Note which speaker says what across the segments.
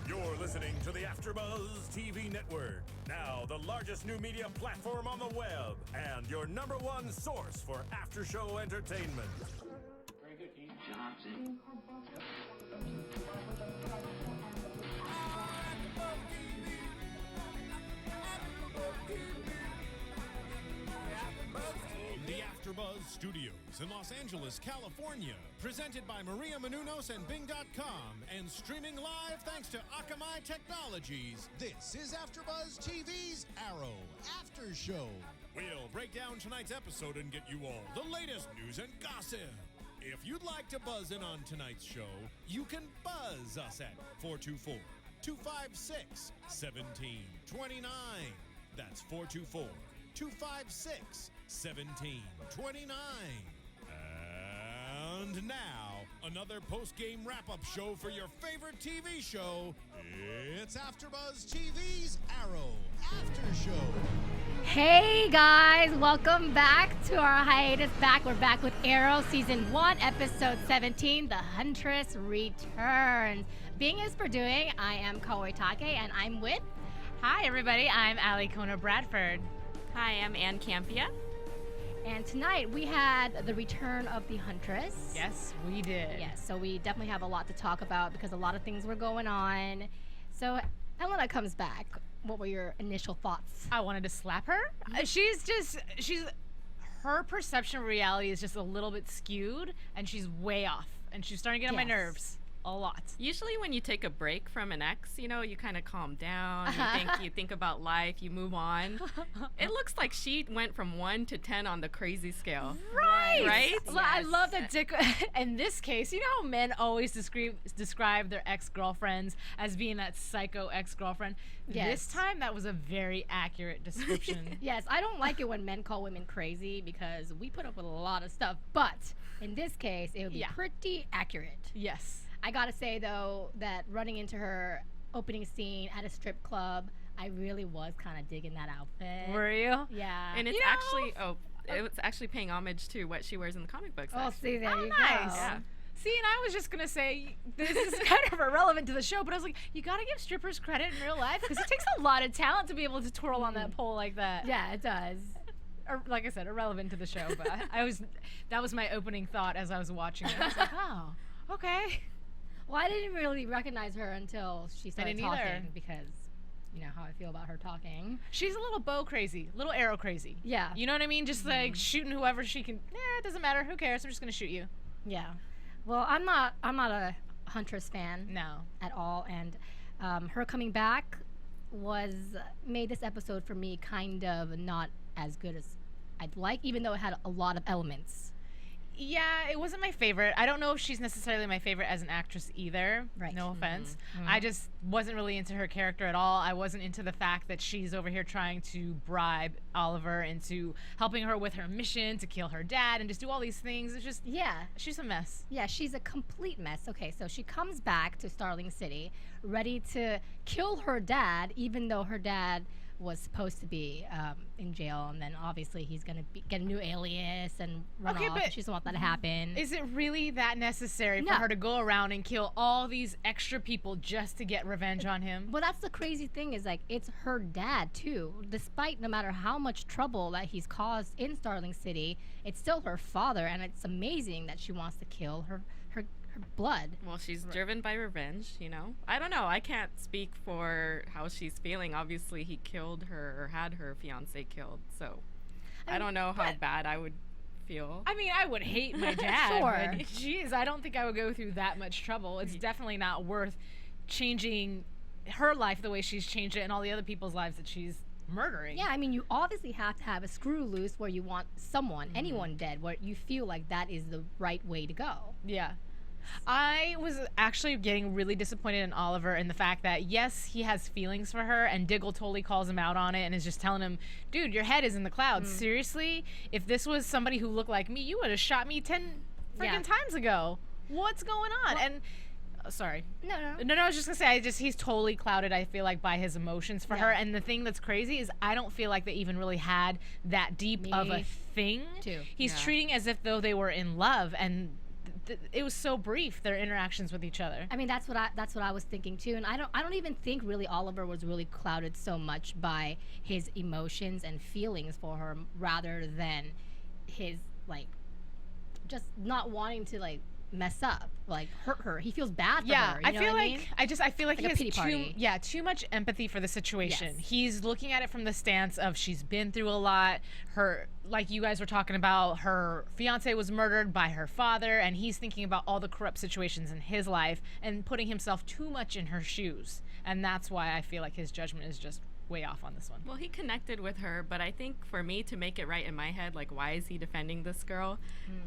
Speaker 1: You're listening to the AFTERBUZZ TV Network, now the largest new media platform on the web, and your #1 source for after-show entertainment.
Speaker 2: Very good, Keith Johnson.
Speaker 3: The AFTERBUZZ Studios in Los Angeles, California. Presented by Maria Menounos and Bing.com and streaming live thanks to Akamai Technologies. This is AFTERBUZZ TV's Arrow After Show. We'll break down tonight's episode and get you all the latest news and gossip. If you'd like to buzz in on tonight's show, you can buzz us at 424-256-1729. That's 424-256-1729. And now, another post-game wrap-up show for your favorite TV show. It's AFTERBUZZ TV's Arrow After Show.
Speaker 4: Hey guys, welcome back to our hiatus. We're back with Arrow Season 1, Episode 17, The Huntress Returns. Being as for doing, I am Kaori Takee, and I'm with...
Speaker 5: Hi everybody, I'm Alikona Bradford.
Speaker 6: Hi, I'm Ann Campea.
Speaker 4: And tonight we had the return of the Huntress.
Speaker 5: Yes, we did.
Speaker 4: Yes, so we definitely have a lot to talk about because a lot of things were going on. So Elena comes back. What were your initial thoughts?
Speaker 5: I wanted to slap her. Her perception of reality is just a little bit skewed, and she's way off, and she's starting to get on my nerves a lot.
Speaker 6: Usually when you take a break from an ex, you kind of calm down, you think about life, you move on. It looks like she went from 1 to 10 on the crazy scale. Right?
Speaker 5: Well, yes. I love that in this case, you know how men always describe their ex-girlfriends as being that psycho ex-girlfriend?
Speaker 4: Yes.
Speaker 5: This time, that was a very accurate description.
Speaker 4: Yes, I don't like it when men call women crazy because we put up with a lot of stuff, but in this case, it would be pretty accurate.
Speaker 5: Yes.
Speaker 4: I gotta say, though, that running into her opening scene at a strip club, I really was kind of digging that outfit.
Speaker 5: Were you?
Speaker 4: Yeah.
Speaker 6: And it's actually paying homage to what she wears in the comic books.
Speaker 4: Oh, see, there you
Speaker 5: nice.
Speaker 4: go.
Speaker 6: Yeah.
Speaker 5: See, and I was just going to say, this is kind of irrelevant to the show, but I was like, you got to give strippers credit in real life because it takes a lot of talent to be able to twirl on that pole like that.
Speaker 4: Yeah, it does.
Speaker 5: Or, like I said, irrelevant to the show, but that was my opening thought as I was watching it. I was like, oh, okay.
Speaker 4: Well, I didn't really recognize her until she started
Speaker 5: didn't
Speaker 4: talking
Speaker 5: either.
Speaker 4: because you know how I feel about her talking.
Speaker 5: She's a little bow crazy, little arrow crazy.
Speaker 4: Yeah.
Speaker 5: You know what I mean? Just like shooting whoever she can. It doesn't matter. Who cares? I'm just going to shoot you.
Speaker 4: Yeah. Well, I'm not a Huntress fan.
Speaker 5: No.
Speaker 4: At all, and her coming back made this episode for me kind of not as good as I'd like, even though it had a lot of elements.
Speaker 5: Yeah, it wasn't my favorite. I don't know if she's necessarily my favorite as an actress either.
Speaker 4: Right.
Speaker 5: No offense. I just wasn't really into her character at all. I wasn't into the fact that she's over here trying to bribe Oliver into helping her with her mission to kill her dad and just do all these things. It's just, she's a mess.
Speaker 4: Yeah, she's a complete mess. Okay, so she comes back to Starling City ready to kill her dad, even though her dad was supposed to be in jail, and then obviously he's gonna get a new alias and run off.
Speaker 5: But
Speaker 4: she doesn't want that to happen.
Speaker 5: Is it really that necessary for her to go around and kill all these extra people just to get revenge on him?
Speaker 4: Well, that's the crazy thing is, like, it's her dad too. Despite no matter how much trouble that he's caused in Starling City, it's still her father, and it's amazing that she wants to kill her blood.
Speaker 6: Well, she's driven by revenge, I don't know. I can't speak for how she's feeling. Obviously, he killed her or had her fiance killed, so I don't know how bad I would feel.
Speaker 5: I mean, I would hate my dad.
Speaker 4: Sure.
Speaker 5: But geez, I don't think I would go through that much trouble. It's definitely not worth changing her life the way she's changed it and all the other people's lives that she's murdering.
Speaker 4: Yeah, I mean, you obviously have to have a screw loose where you want anyone dead, where you feel like that is the right way to go.
Speaker 5: Yeah. I was actually getting really disappointed in Oliver in the fact that, yes, he has feelings for her, and Diggle totally calls him out on it and is just telling him, dude, your head is in the clouds. Seriously? If this was somebody who looked like me, you would have shot me 10 freaking times ago. What's going on?
Speaker 4: Well,
Speaker 5: and sorry.
Speaker 4: No,
Speaker 5: I was just going to say, he's totally clouded, I feel like, by his emotions for her. And the thing that's crazy is I don't feel like they even really had that deep of a thing.
Speaker 4: Too.
Speaker 5: He's treating as if though they were in love, and it was so brief, their interactions with each other.
Speaker 4: I mean, that's what I was thinking too, and I don't even think really Oliver was really clouded so much by his emotions and feelings for her, rather than his like just not wanting to like mess up, like hurt her. He feels bad for her.
Speaker 5: I feel like I feel like he
Speaker 4: a
Speaker 5: has
Speaker 4: pity party.
Speaker 5: too much empathy for the situation.
Speaker 4: Yes.
Speaker 5: He's looking at it from the stance of she's been through a lot. Her, like you guys were talking about, her fiance was murdered by her father, and he's thinking about all the corrupt situations in his life and putting himself too much in her shoes. And that's why I feel like his judgment is just way off on this one.
Speaker 6: Well, he connected with her, but I think for me to make it right in my head, like, why is he defending this girl?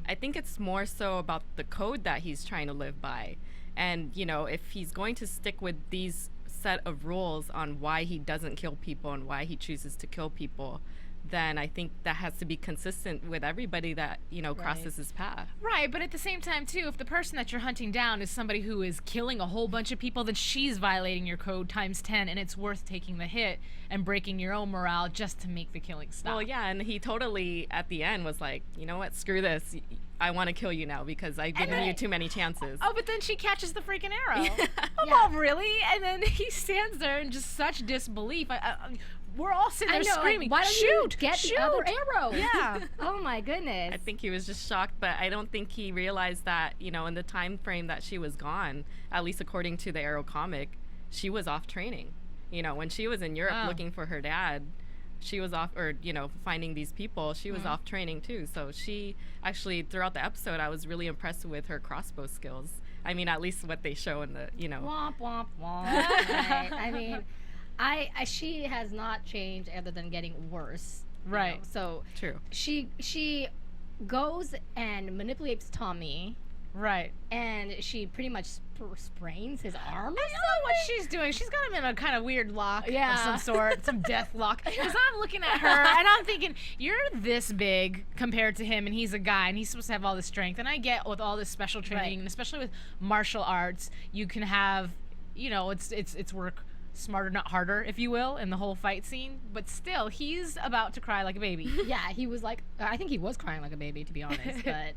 Speaker 6: I think it's more so about the code that he's trying to live by. And, you know, if he's going to stick with these set of rules on why he doesn't kill people and why he chooses to kill people, then I think that has to be consistent with everybody that, you know, crosses his path.
Speaker 5: Right, but at the same time, too, if the person that you're hunting down is somebody who is killing a whole bunch of people, then she's violating your code times 10, and it's worth taking the hit and breaking your own morale just to make the killing stop.
Speaker 6: Well, yeah, and he totally, at the end, was like, you know what, screw this. I want to kill you now because I've given you too many chances.
Speaker 5: Oh, but then she catches the freaking arrow.
Speaker 4: Yeah.
Speaker 5: Oh, really? And then he stands there in just such disbelief. We're all sitting there screaming,
Speaker 4: why don't you get
Speaker 5: shoot!
Speaker 4: the other arrow?
Speaker 5: Yeah.
Speaker 4: Oh my goodness.
Speaker 6: I think he was just shocked, but I don't think he realized that, you know, in the time frame that she was gone, at least according to the Arrow comic, she was off training. You know, when she was in Europe looking for her dad, she was off, or, you know, finding these people, she was off training too. So she actually, throughout the episode, I was really impressed with her crossbow skills. I mean, at least what they show in the, you know.
Speaker 4: Womp, womp, womp. Right. I mean, she has not changed other than getting worse.
Speaker 5: Right.
Speaker 4: You know? So
Speaker 6: True.
Speaker 4: She goes and manipulates Tommy.
Speaker 5: Right.
Speaker 4: And she pretty much sprains his arm.
Speaker 5: I know what she's doing. She's got him in a kind of weird lock of
Speaker 4: Yeah.
Speaker 5: some sort, some death lock. Because I'm looking at her and I'm thinking, you're this big compared to him, and he's a guy, and he's supposed to have all this strength. And I get with all this special training, and especially with martial arts, you can have, you know, it's work smarter, not harder, if you will, in the whole fight scene. But still, he's about to cry like a baby.
Speaker 4: Yeah, he was like, I think he was crying like a baby, to be honest. But,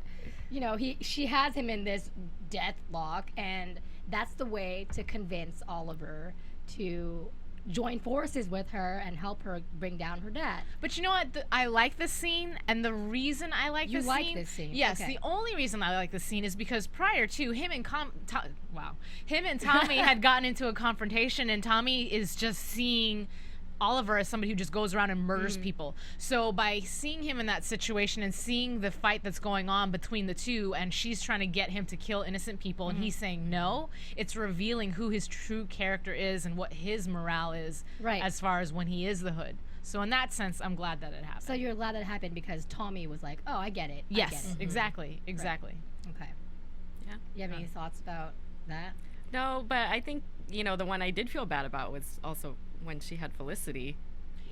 Speaker 4: you know, she has him in this death lock, and that's the way to convince Oliver to join forces with her and help her bring down her dad.
Speaker 5: But you know what? I like this scene, and the reason I like
Speaker 4: You
Speaker 5: this
Speaker 4: like
Speaker 5: scene...
Speaker 4: this scene,
Speaker 5: Yes,
Speaker 4: okay.
Speaker 5: the only reason I like this scene is because prior to him and Tommy had gotten into a confrontation, and Tommy is just seeing Oliver as somebody who just goes around and murders people. So by seeing him in that situation and seeing the fight that's going on between the two, and she's trying to get him to kill innocent people, and he's saying no, it's revealing who his true character is and what his morale is,
Speaker 4: Right.
Speaker 5: as far as when he is the Hood. So in that sense, I'm glad that it happened.
Speaker 4: So you're glad that it happened because Tommy was like, oh, I get it. I
Speaker 5: yes,
Speaker 4: get it.
Speaker 5: exactly.
Speaker 4: Okay.
Speaker 6: Yeah.
Speaker 4: You have any thoughts about that?
Speaker 6: No, but I think, you know, the one I did feel bad about was also when she had Felicity.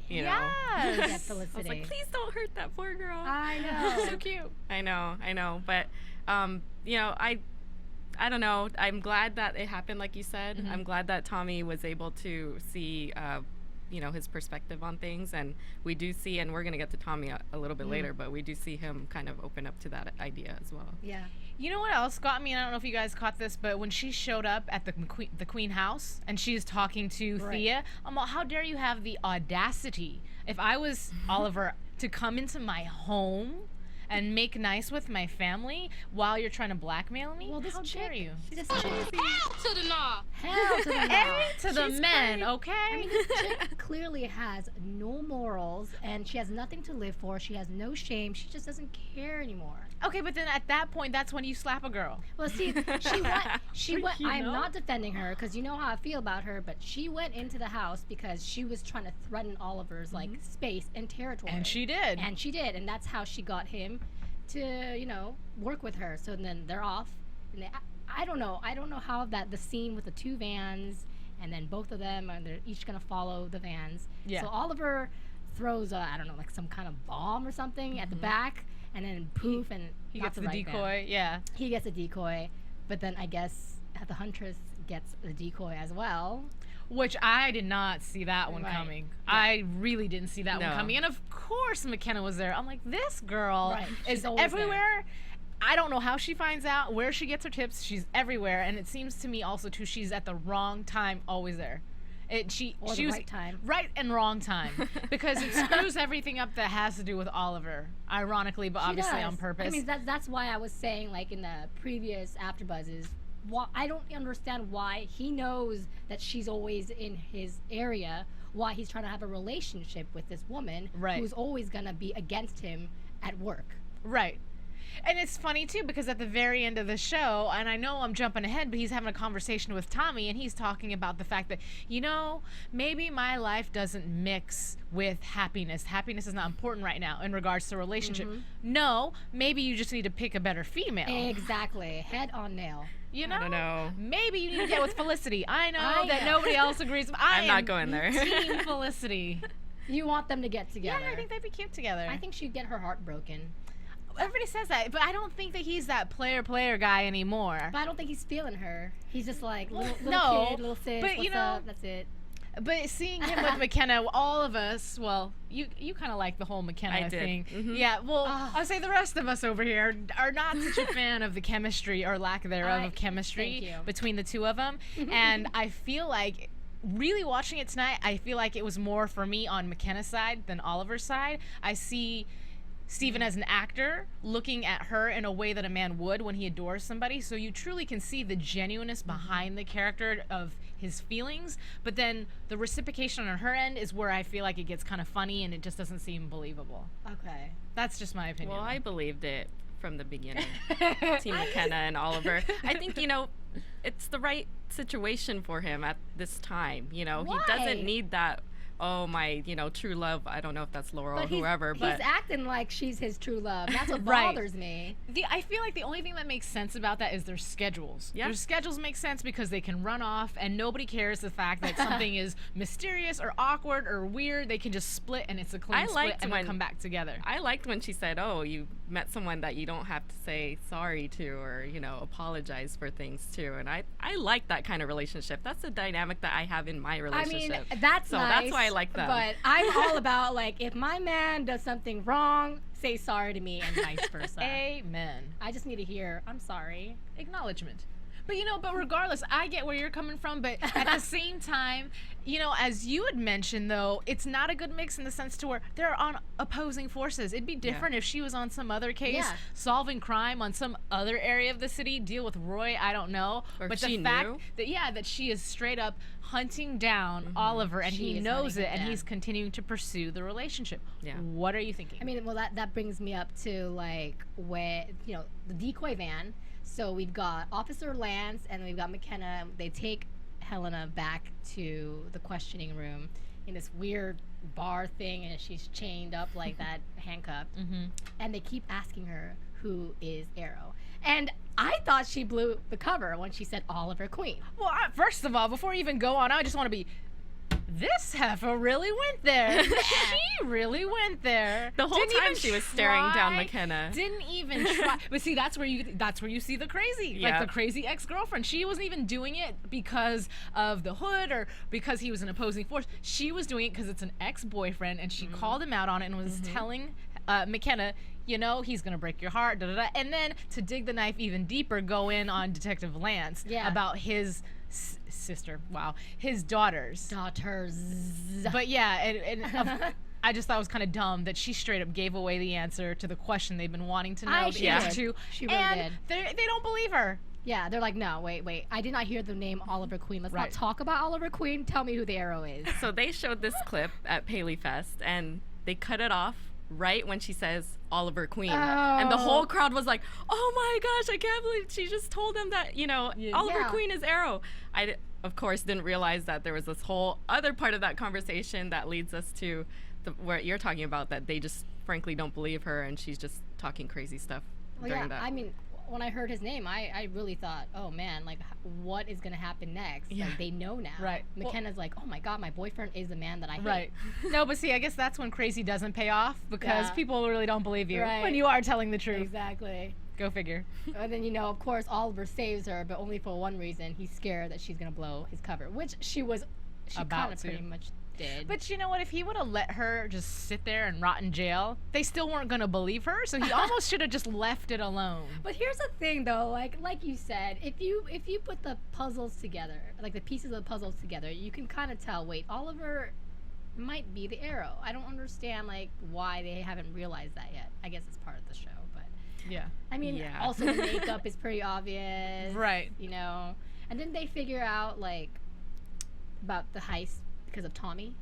Speaker 6: You know,
Speaker 4: Get
Speaker 5: Yes.
Speaker 4: Felicity.
Speaker 6: I was like, please don't hurt that poor girl.
Speaker 4: I know.
Speaker 5: So cute.
Speaker 6: I know, but you know, I don't know. I'm glad that it happened, like you said. I'm glad that Tommy was able to see, you know, his perspective on things, and we do see, and we're gonna get to Tommy a little bit later, but we do see him kind of open up to that idea as well.
Speaker 4: Yeah.
Speaker 5: You know what else got me? And I don't know if you guys caught this, but when she showed up at the Queen house and she's talking to Thea, I'm like, how dare you have the audacity, if I was Oliver, to come into my home and make nice with my family while you're trying to blackmail me?
Speaker 4: Well, this
Speaker 5: how dare
Speaker 4: chick-
Speaker 5: you?
Speaker 4: This chick,
Speaker 7: Hell to the nah.
Speaker 4: hell to the no.
Speaker 5: To the men, okay?
Speaker 4: I mean, this chick clearly has no morals, and she has nothing to live for. She has no shame. She just doesn't care anymore.
Speaker 5: Okay, but then at that point, that's when you slap a girl.
Speaker 4: Well, see, she went. I'm not defending her because you know how I feel about her, but she went into the house because she was trying to threaten Oliver's like space and territory.
Speaker 5: And she did.
Speaker 4: And she did, and that's how she got him to, you know, work with her. So then they're off. And I don't know. I don't know how the scene with the two vans, and then both of them, and they're each gonna follow the vans.
Speaker 5: Yeah.
Speaker 4: So Oliver throws I don't know, like some kind of bomb or something at the back, and then poof, and
Speaker 5: He
Speaker 4: not
Speaker 5: gets the
Speaker 4: right van.
Speaker 5: decoy, yeah.
Speaker 4: He gets a decoy, but then I guess the Huntress gets the decoy as well.
Speaker 5: Which I did not see that one
Speaker 4: Right.
Speaker 5: coming.
Speaker 4: Yeah.
Speaker 5: I really didn't see that one
Speaker 6: No.
Speaker 5: coming. And of course McKenna was there. I'm like, this girl
Speaker 4: Right. She's
Speaker 5: is
Speaker 4: always
Speaker 5: everywhere. I don't know how she finds out, where she gets her tips. She's everywhere, and it seems to me also too she's at the wrong time, always there. She was
Speaker 4: right time.
Speaker 5: Right and wrong time, because it screws everything up that has to do with Oliver, ironically, but obviously on purpose.
Speaker 4: I mean, that's why I was saying, like, in the previous AfterBuzzes, I don't understand why he knows that she's always in his area, why he's trying to have a relationship with this woman who's always going to be against him at work.
Speaker 5: Right. And it's funny, too, because at the very end of the show, and I know I'm jumping ahead, but he's having a conversation with Tommy, and he's talking about the fact that, you know, maybe my life doesn't mix with happiness. Happiness is not important right now in regards to a relationship. No, maybe you just need to pick a better female.
Speaker 4: Exactly. Head on nail.
Speaker 5: You know?
Speaker 6: I don't know.
Speaker 5: Maybe you need to get with Felicity. I know that nobody else agrees.
Speaker 6: I'm not going there.
Speaker 5: Team Felicity.
Speaker 4: You want them to get together.
Speaker 5: Yeah, I think they'd be cute together.
Speaker 4: I think she'd get her heart broken.
Speaker 5: Everybody says that, but I don't think that he's that player guy anymore.
Speaker 4: But I don't think he's feeling her. He's just like, little kid, little sis,
Speaker 5: but
Speaker 4: what's up? That's it.
Speaker 5: But seeing him with McKenna, all of us, well, you kind of like the whole McKenna thing. Yeah, well, I'll say the rest of us over here are not such a fan of the chemistry or lack thereof of chemistry between the two of them. And I feel like, really watching it tonight, I feel like it was more for me on McKenna's side than Oliver's side. I see Steven as an actor looking at her in a way that a man would when he adores somebody, so you truly can see the genuineness behind the character of his feelings, but then the reciprocation on her end is where I feel like it gets kind of funny and it just doesn't seem believable.
Speaker 4: Okay.
Speaker 5: That's just my opinion.
Speaker 6: Well, I believed it from the beginning. Team McKenna and Oliver. I think, you know, it's the right situation for him at this time. You know, he doesn't need that, oh, my, you know, true love. I don't know if that's Laurel or whoever, but
Speaker 4: he's acting like she's his true love. That's what bothers me.
Speaker 5: I feel like the only thing that makes sense about that is their schedules. Yeah. Their schedules make sense because they can run off and nobody cares the fact that something is mysterious or awkward or weird. They can just split and it's a clean split and then come back together.
Speaker 6: I liked when she said, oh, you met someone that you don't have to say sorry to or, you know, apologize for things to. And I like that kind of relationship. That's the dynamic that I have in my relationship.
Speaker 4: I mean, that's
Speaker 6: so
Speaker 4: nice.
Speaker 6: That's why I like them.
Speaker 4: But I'm all about, like, if my man does something wrong, say sorry to me and vice versa.
Speaker 5: Amen.
Speaker 4: I just need to hear, I'm sorry.
Speaker 5: Acknowledgement. But, you know, but regardless, I get where you're coming from, but at the same time, you know, as you had mentioned, though, it's not a good mix in the sense to where they're on opposing forces. It'd be different if she was on some other case, solving crime on some other area of the city, deal with Roy, I don't know.
Speaker 6: Or
Speaker 5: but
Speaker 6: she
Speaker 5: the fact
Speaker 6: knew.
Speaker 5: that she is straight up hunting down Oliver, and he knows it, and he's continuing to pursue the relationship. Yeah. What are you thinking?
Speaker 4: I mean, well, that brings me up to, like, where, you know, the decoy van. So we've got Officer Lance and we've got McKenna. They take Helena back to the questioning room in this weird bar thing, and she's chained up like that, handcuffed. And they keep asking her, who is Arrow? And I thought she blew the cover when she said Oliver Queen.
Speaker 5: Well, first of all, before we even go on, I just want to be... This heifer really went there. She really went there.
Speaker 6: The whole time she was staring down McKenna.
Speaker 5: Didn't even try. But see, that's where you see the crazy, like the crazy ex-girlfriend. She wasn't even doing it because of the hood or because he was an opposing force. She was doing it because it's an ex-boyfriend, and she called him out on it and was telling McKenna, you know, he's gonna break your heart, da da da. And then to dig the knife even deeper, go in on Detective Lance about his sister. Wow, his daughters. But yeah, and I just thought it was kind of dumb that she straight up gave away the answer to the question they've been wanting to know.
Speaker 4: She really did.
Speaker 5: They don't believe her.
Speaker 4: Yeah, they're like, no, wait. I did not hear the name Oliver Queen. Let's not talk about Oliver Queen. Tell me who the Arrow is.
Speaker 6: So they showed this clip at Paley Fest, and they cut it off right when she says Oliver Queen. And the whole crowd was like, oh my gosh, I can't believe she just told them that, you know, Oliver Queen is Arrow. I, of course, didn't realize that there was this whole other part of that conversation that leads us to what you're talking about, that they just frankly don't believe her and she's just talking crazy stuff during that.
Speaker 4: I mean, when I heard his name, I really thought, oh man, like, what is going to happen next?
Speaker 5: Yeah.
Speaker 4: Like, they know now.
Speaker 5: Right.
Speaker 4: McKenna's like, oh my God, my boyfriend is the man that I hate.
Speaker 5: Right. No, but see, I guess that's when crazy doesn't pay off because people really don't believe you when you are telling the truth.
Speaker 4: Exactly.
Speaker 5: Go figure.
Speaker 4: And then, you know, of course, Oliver saves her, but only for one reason. He's scared that she's going to blow his cover, which she was, she kind of pretty much did.
Speaker 5: But you know what? If he would have let her just sit there and rot in jail, they still weren't going to believe her. So he almost should have just left it alone.
Speaker 4: But here's the thing, though. Like you said, if you put the puzzles together, like the pieces of the puzzles together, you can kind of tell. Wait, Oliver might be the Arrow. I don't understand like why they haven't realized that yet. I guess it's part of the show, but
Speaker 5: Yeah.
Speaker 4: I mean,
Speaker 6: Yeah.
Speaker 4: also the makeup is pretty obvious,
Speaker 5: Right.
Speaker 4: You know, and didn't they figure out like about the heist because of Tommy?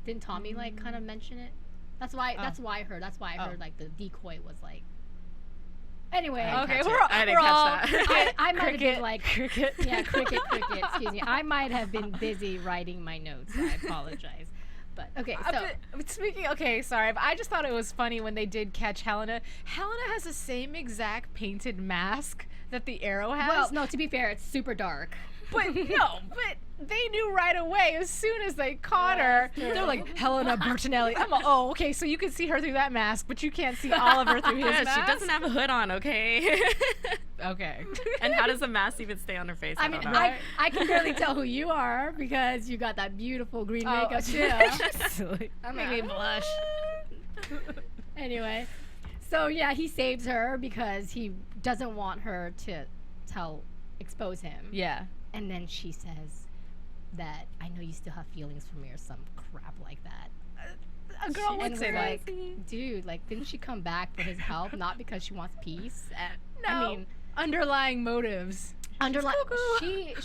Speaker 4: Didn't Tommy like kind of mention it? That's why.
Speaker 5: Oh.
Speaker 4: That's why I heard. That's why I
Speaker 5: Oh.
Speaker 4: heard like the decoy was like. Anyway,
Speaker 5: Okay,
Speaker 6: catch
Speaker 5: we're
Speaker 6: it. I didn't
Speaker 5: we're
Speaker 6: catch
Speaker 5: all-
Speaker 6: that.
Speaker 4: I might have
Speaker 5: Cricket,
Speaker 4: been like
Speaker 5: cricket.
Speaker 4: yeah, cricket. Excuse me. I might have been busy writing my notes. So I apologize. But okay, so
Speaker 5: But speaking, okay, sorry, but I just thought it was funny when they did catch Helena. Helena has the same exact painted mask that the Arrow has.
Speaker 4: well, no. To be fair, it's super dark.
Speaker 5: but but they knew right away as soon as they caught her. They're like Helena Bertinelli. I'm like, oh, okay, so you can see her through that mask, but you can't see Oliver through his
Speaker 6: Yeah,
Speaker 5: mask.
Speaker 6: she doesn't have a hood on, okay?
Speaker 5: Okay.
Speaker 6: And how does the mask even stay on her face?
Speaker 4: I mean,
Speaker 6: don't know.
Speaker 4: I can barely tell who you are because you got that beautiful green makeup too.
Speaker 5: Silly.
Speaker 4: I'm
Speaker 5: Make me blush.
Speaker 4: Anyway, so yeah, he saves her because he doesn't want her to expose him.
Speaker 5: Yeah.
Speaker 4: And then she says that I know you still have feelings for me or some crap like that.
Speaker 5: A girl would
Speaker 4: And
Speaker 5: say
Speaker 4: we're
Speaker 5: that.
Speaker 4: like, dude, like, didn't she come back for his help, not because she wants peace?
Speaker 5: No.
Speaker 4: I mean,
Speaker 5: Underlying motives.
Speaker 4: underline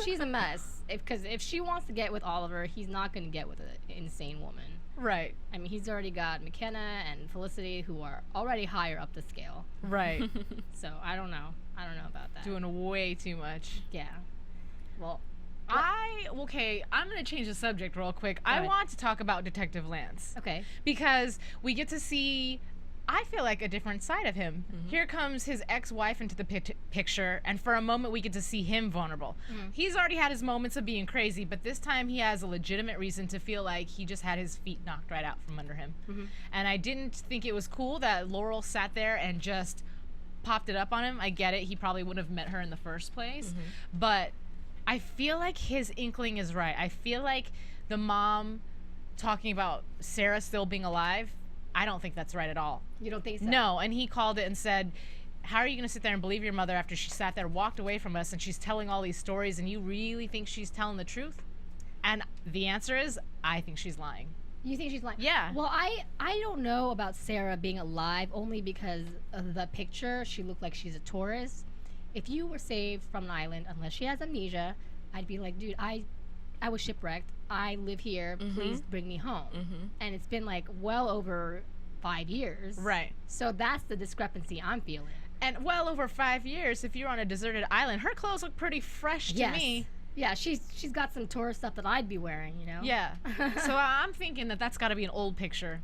Speaker 4: she's a mess. Because if she wants to get with Oliver, he's not going to get with an insane woman.
Speaker 5: Right.
Speaker 4: I mean, he's already got McKenna and Felicity who are already higher up the scale.
Speaker 5: Right.
Speaker 4: So I don't know about that.
Speaker 5: Doing way too much.
Speaker 4: Yeah. Well,
Speaker 5: Okay, I'm going to change the subject real quick. I
Speaker 4: ahead.
Speaker 5: want to talk about Detective Lance.
Speaker 4: okay.
Speaker 5: Because we get to see, I feel like, a different side of him. Here comes his ex-wife into the picture, and for a moment we get to see him vulnerable. He's already had his moments of being crazy, but this time he has a legitimate reason to feel like he just had his feet knocked right out from under him. And I didn't think it was cool that Laurel sat there and just popped it up on him. I get it, he probably wouldn't have met her in the first place, but I feel like his inkling is right. I feel like the mom talking about Sarah still being alive, I don't think that's right at all.
Speaker 4: You don't think so?
Speaker 5: No, and he called it and said, how are you going to sit there and believe your mother after she sat there, walked away from us, and she's telling all these stories, and you really think she's telling the truth? And the answer is, I think she's lying.
Speaker 4: You think she's lying?
Speaker 5: Yeah.
Speaker 4: Well, I don't know about Sarah being alive only because of the picture. She looked like she's a tourist. If you were saved from an island, unless she has amnesia, I'd be like, dude, I was shipwrecked. I live here. Please bring me home. And it's been like well over 5 years.
Speaker 5: Right.
Speaker 4: So that's the discrepancy I'm feeling.
Speaker 5: And well over 5 years, if you're on a deserted island, her clothes look pretty fresh to me.
Speaker 4: Yeah, she's got some tourist stuff that I'd be wearing, you know?
Speaker 5: Yeah. So I'm thinking that that's got to be an old picture.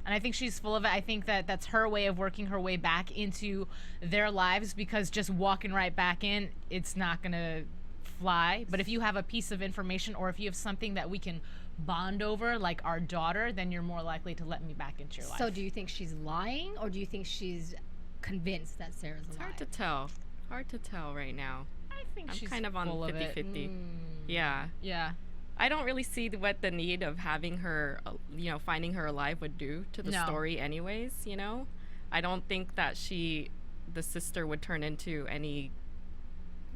Speaker 5: And I think she's full of it. I think that that's her way of working her way back into their lives, because just walking right back in, it's not going to fly. But if you have a piece of information, or if you have something that we can bond over, like our daughter, then you're more likely to let me back into your life.
Speaker 4: So do you think she's lying, or do you think she's convinced that Sarah's
Speaker 6: It's
Speaker 4: alive?
Speaker 6: hard to tell. Hard to tell right now.
Speaker 5: I think
Speaker 6: I'm
Speaker 5: she's
Speaker 6: kind of on
Speaker 5: full of it.
Speaker 6: 50-50. Yeah.
Speaker 5: Yeah.
Speaker 6: I don't really see what the need of having her, finding her alive would do to the
Speaker 5: No.
Speaker 6: story anyways, you know? I don't think that the sister would turn into any,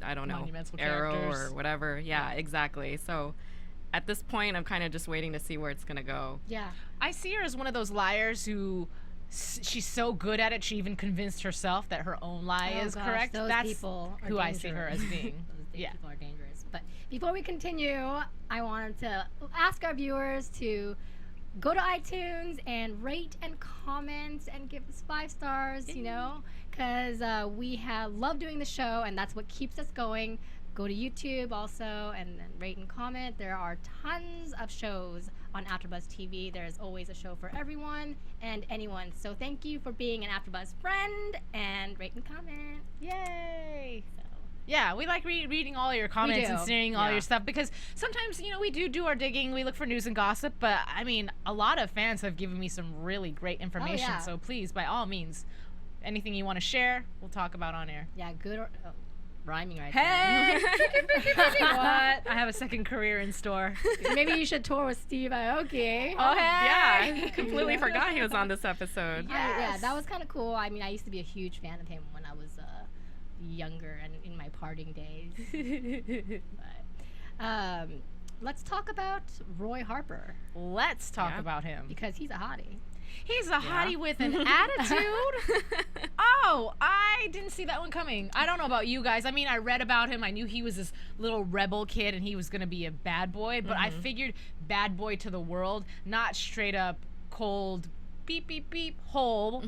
Speaker 6: I don't know,
Speaker 5: Monumental
Speaker 6: Arrow
Speaker 5: characters.
Speaker 6: or whatever. Yeah, exactly. So at this point, I'm kind of just waiting to see where it's going to go.
Speaker 4: Yeah.
Speaker 5: I see her as one of those liars who she's so good at it, she even convinced herself that her own lie
Speaker 4: Oh
Speaker 5: is
Speaker 4: gosh,
Speaker 5: correct.
Speaker 4: those
Speaker 5: That's
Speaker 4: people are
Speaker 5: who I see her as
Speaker 4: dangerous.
Speaker 5: being.
Speaker 4: Those
Speaker 5: Yeah.
Speaker 4: people are dangerous. But before we continue, I wanted to ask our viewers to go to iTunes and rate and comment and give us 5 stars, you know, because we love doing the show, and that's what keeps us going. Go to YouTube also and then rate and comment. There are tons of shows on AfterBuzz TV. There's always a show for everyone and anyone. So thank you for being an AfterBuzz friend, and rate and comment.
Speaker 5: Yay! Yeah, we like reading all your comments and
Speaker 4: do.
Speaker 5: seeing all
Speaker 6: Yeah.
Speaker 5: your stuff, because sometimes, we do our digging, we look for news and gossip, but I mean, a lot of fans have given me some really great information,
Speaker 4: yeah.
Speaker 5: so please, by all means, anything you want to share, we'll talk about on air.
Speaker 4: Yeah, good or rhyming right
Speaker 5: Hey! What? I have a second career in store.
Speaker 4: there. Maybe you should tour with Steve Aoki.
Speaker 5: Oh, hey!
Speaker 6: Yeah, I completely forgot he was on this episode.
Speaker 4: Yeah, that was kind of cool. I mean, I used to be a huge fan of him when I was younger and in my partying days. But, let's talk about Roy Harper
Speaker 5: Let's talk
Speaker 6: Yeah.
Speaker 5: about him.
Speaker 4: because he's a hottie.
Speaker 5: He's a hottie with an attitude. Oh, I didn't see that one coming. I don't know about you guys. I mean, I read about him. I knew he was this little rebel kid and he was going to be a bad boy, but I figured bad boy to the world, not straight up cold beep beep beep hole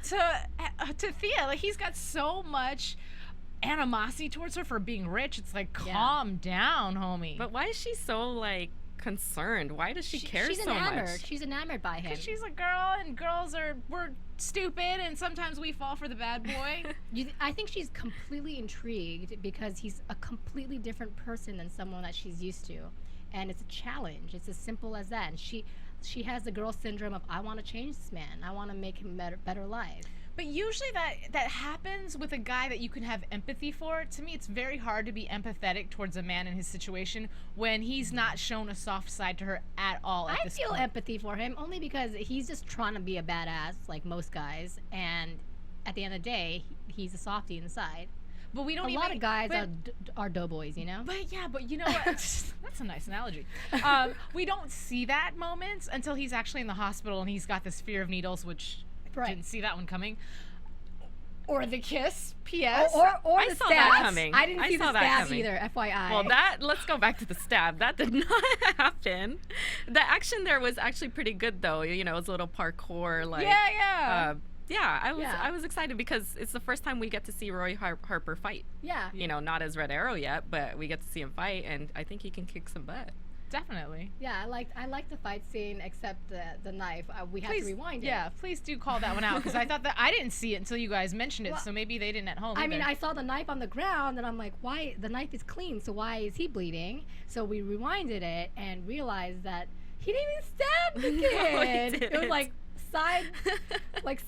Speaker 5: to Thea. Like, he's got so much animosity towards her for being rich. It's like, calm down, homie.
Speaker 6: But why is she so like concerned? Why does she care
Speaker 4: She's
Speaker 6: so
Speaker 4: enamored.
Speaker 6: much?
Speaker 4: She's enamored by him.
Speaker 5: She's a girl, and we're stupid, and sometimes we fall for the bad boy.
Speaker 4: I think she's completely intrigued because he's a completely different person than someone that she's used to, and it's a challenge. It's as simple as that. And she has the girl syndrome of, I want to change this man. I want to make him better life.
Speaker 5: But usually that happens with a guy that you can have empathy for. To me, it's very hard to be empathetic towards a man in his situation when he's not shown a soft side to her at all at
Speaker 4: I
Speaker 5: this
Speaker 4: feel
Speaker 5: point.
Speaker 4: empathy for him only because he's just trying to be a badass like most guys, and at the end of the day, he's a softie inside.
Speaker 5: But we don't
Speaker 4: A
Speaker 5: even,
Speaker 4: lot of guys
Speaker 5: but,
Speaker 4: are doughboys, you know?
Speaker 5: But you know what? That's a nice analogy. We don't see that moment until he's actually in the hospital and he's got this fear of needles, which
Speaker 4: Right.
Speaker 5: didn't see that one coming. Or the kiss, P.S.
Speaker 4: Or
Speaker 6: I
Speaker 4: the
Speaker 6: saw
Speaker 4: stabs.
Speaker 6: that coming.
Speaker 4: I didn't
Speaker 6: I
Speaker 4: see
Speaker 6: saw
Speaker 4: the
Speaker 6: that
Speaker 4: stabs
Speaker 6: coming.
Speaker 4: either, FYI.
Speaker 6: Well, let's go back to the stab. That did not happen. The action there was actually pretty good, though. You know, it was a little parkour, like.
Speaker 5: Yeah.
Speaker 6: I was excited because it's the first time we get to see Roy Harper fight.
Speaker 4: Yeah.
Speaker 6: You know, not as Red Arrow yet, but we get to see him fight, and I think he can kick some butt.
Speaker 5: Definitely.
Speaker 4: Yeah, I liked the fight scene except the knife. We had
Speaker 5: Please,
Speaker 4: to rewind it.
Speaker 5: yeah, please do call that one out because I thought that I didn't see it until you guys mentioned it,
Speaker 4: Well,
Speaker 5: so maybe they didn't at home.
Speaker 4: I mean,
Speaker 5: either.
Speaker 4: I saw the knife on the ground, and I'm like, why? The knife is clean, so why is he bleeding? So we rewinded it and realized that he didn't even stab the
Speaker 6: No, he
Speaker 4: kid. It was
Speaker 6: didn't.
Speaker 4: like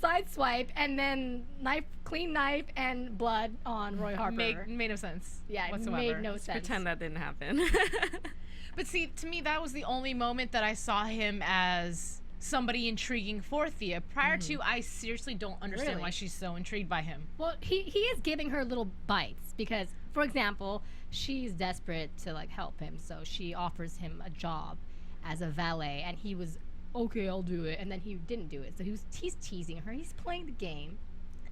Speaker 4: side swipe, and then clean knife, and blood on Roy Harper.
Speaker 5: made no sense.
Speaker 4: Yeah, it
Speaker 5: whatsoever.
Speaker 4: made no sense.
Speaker 6: Pretend that didn't happen.
Speaker 5: But see, to me, that was the only moment that I saw him as somebody intriguing for Thea. Prior to, I seriously don't understand
Speaker 4: Really?
Speaker 5: why she's so intrigued by him.
Speaker 4: Well, he is giving her little bites because, for example, she's desperate to like help him, so she offers him a job as a valet, and he was okay, I'll do it, and then he didn't do it. So he's teasing her. He's playing the game.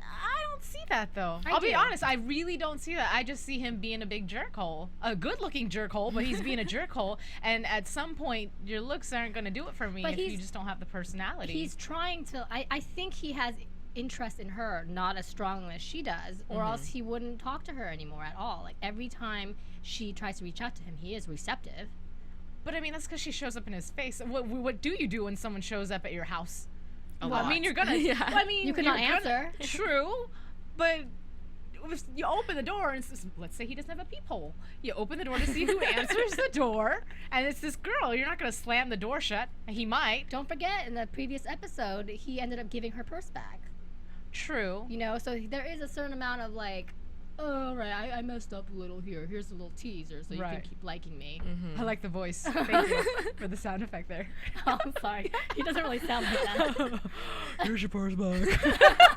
Speaker 5: I don't see that though.
Speaker 4: I
Speaker 5: I'll be
Speaker 4: do.
Speaker 5: honest, I really don't see that. I just see him being a big jerkhole, a good-looking jerkhole, but he's being a jerkhole. And at some point, your looks aren't going to do it for me
Speaker 4: But
Speaker 5: if
Speaker 4: he's-
Speaker 5: you just don't have the personality.
Speaker 4: He's trying to. I think he has interest in her, not as strongly as she does, or else he wouldn't talk to her anymore at all. Like every time she tries to reach out to him, he is receptive.
Speaker 5: But I mean, that's because she shows up in his face. What do you do when someone shows up at your house?
Speaker 6: A
Speaker 5: Well, I
Speaker 6: lot.
Speaker 5: mean, you're gonna.
Speaker 6: Yeah.
Speaker 5: Well, I mean,
Speaker 4: You cannot
Speaker 5: you're gonna-
Speaker 4: answer.
Speaker 5: True, but if you open the door and let's say he doesn't have a peephole. You open the door to see who answers the door, and it's this girl. You're not gonna slam the door shut. He might.
Speaker 4: Don't forget, in the previous episode, he ended up giving her purse back.
Speaker 5: True.
Speaker 4: You know, so there is a certain amount of like, oh, right, I messed up a little here. Here's a little teaser so you
Speaker 5: Right.
Speaker 4: can keep liking me.
Speaker 5: I like the voice. Thank you for the sound effect there.
Speaker 4: Oh, I'm sorry. He doesn't really sound like that.
Speaker 5: Here's your purse back.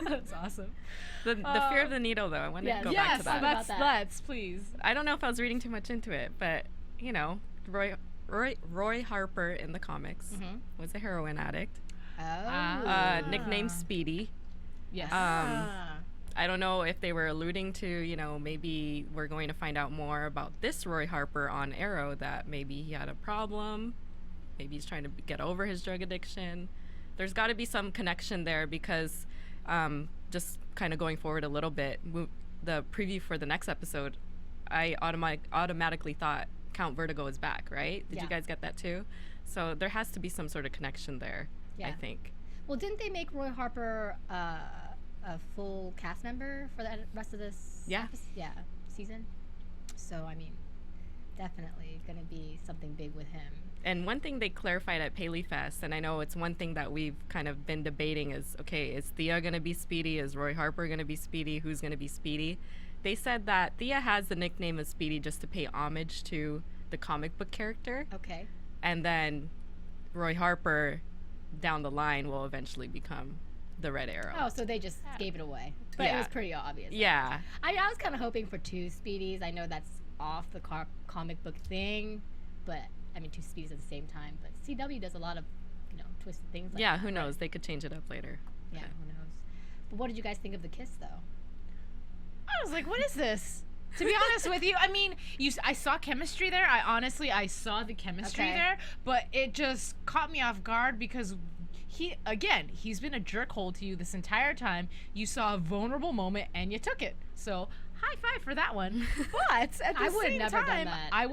Speaker 5: That's awesome.
Speaker 6: The fear of the needle, though. I want to go back
Speaker 5: Yes,
Speaker 6: to that.
Speaker 4: about that.
Speaker 5: let's please.
Speaker 6: I don't know if I was reading too much into it, but you know, Roy Harper in the comics was a heroin addict,
Speaker 4: Oh.
Speaker 6: nicknamed Speedy.
Speaker 5: Yes.
Speaker 6: I don't know if they were alluding to, you know, maybe we're going to find out more about this Roy Harper on Arrow, that maybe he had a problem, maybe he's trying to get over his drug addiction. There's got to be some connection there because just kind of going forward a little bit, the preview for the next episode, I automatically thought Count Vertigo is back, right? Did
Speaker 4: Yeah.
Speaker 6: you guys get that too? So there has to be some sort of connection there, I
Speaker 4: Yeah.
Speaker 6: think.
Speaker 4: Well, didn't they make Roy Harper a full cast member for the rest of this
Speaker 6: Yeah.
Speaker 4: season? So, I mean, definitely going to be something big with him.
Speaker 6: And one thing they clarified at Paley Fest, and I know it's one thing that we've kind of been debating is, okay, is Thea going to be Speedy? Is Roy Harper going to be Speedy? Who's going to be Speedy? They said that Thea has the nickname of Speedy just to pay homage to the comic book character.
Speaker 4: Okay.
Speaker 6: And then Roy Harper down the line will eventually become the Red Arrow.
Speaker 4: Oh, so they just gave it away. But it was pretty obvious.
Speaker 6: Yeah.
Speaker 4: I was kind of hoping for 2 Speedies. I know that's off the comic book thing, but I mean 2 Speedies at the same time. But CW does a lot of, twisted things like
Speaker 6: Yeah,
Speaker 4: that.
Speaker 6: who knows? They could change it up later.
Speaker 4: Yeah, who knows? But what did you guys think of the kiss, though?
Speaker 5: I was like, what is this? To be honest with you, I mean, I saw chemistry there. I saw the chemistry there, but it just caught me off guard because he's been a jerkhole to you this entire time. You saw a vulnerable moment and you took it. So high five for that one. But at the
Speaker 4: I would have
Speaker 5: same
Speaker 4: never done
Speaker 5: time,
Speaker 4: that.
Speaker 5: I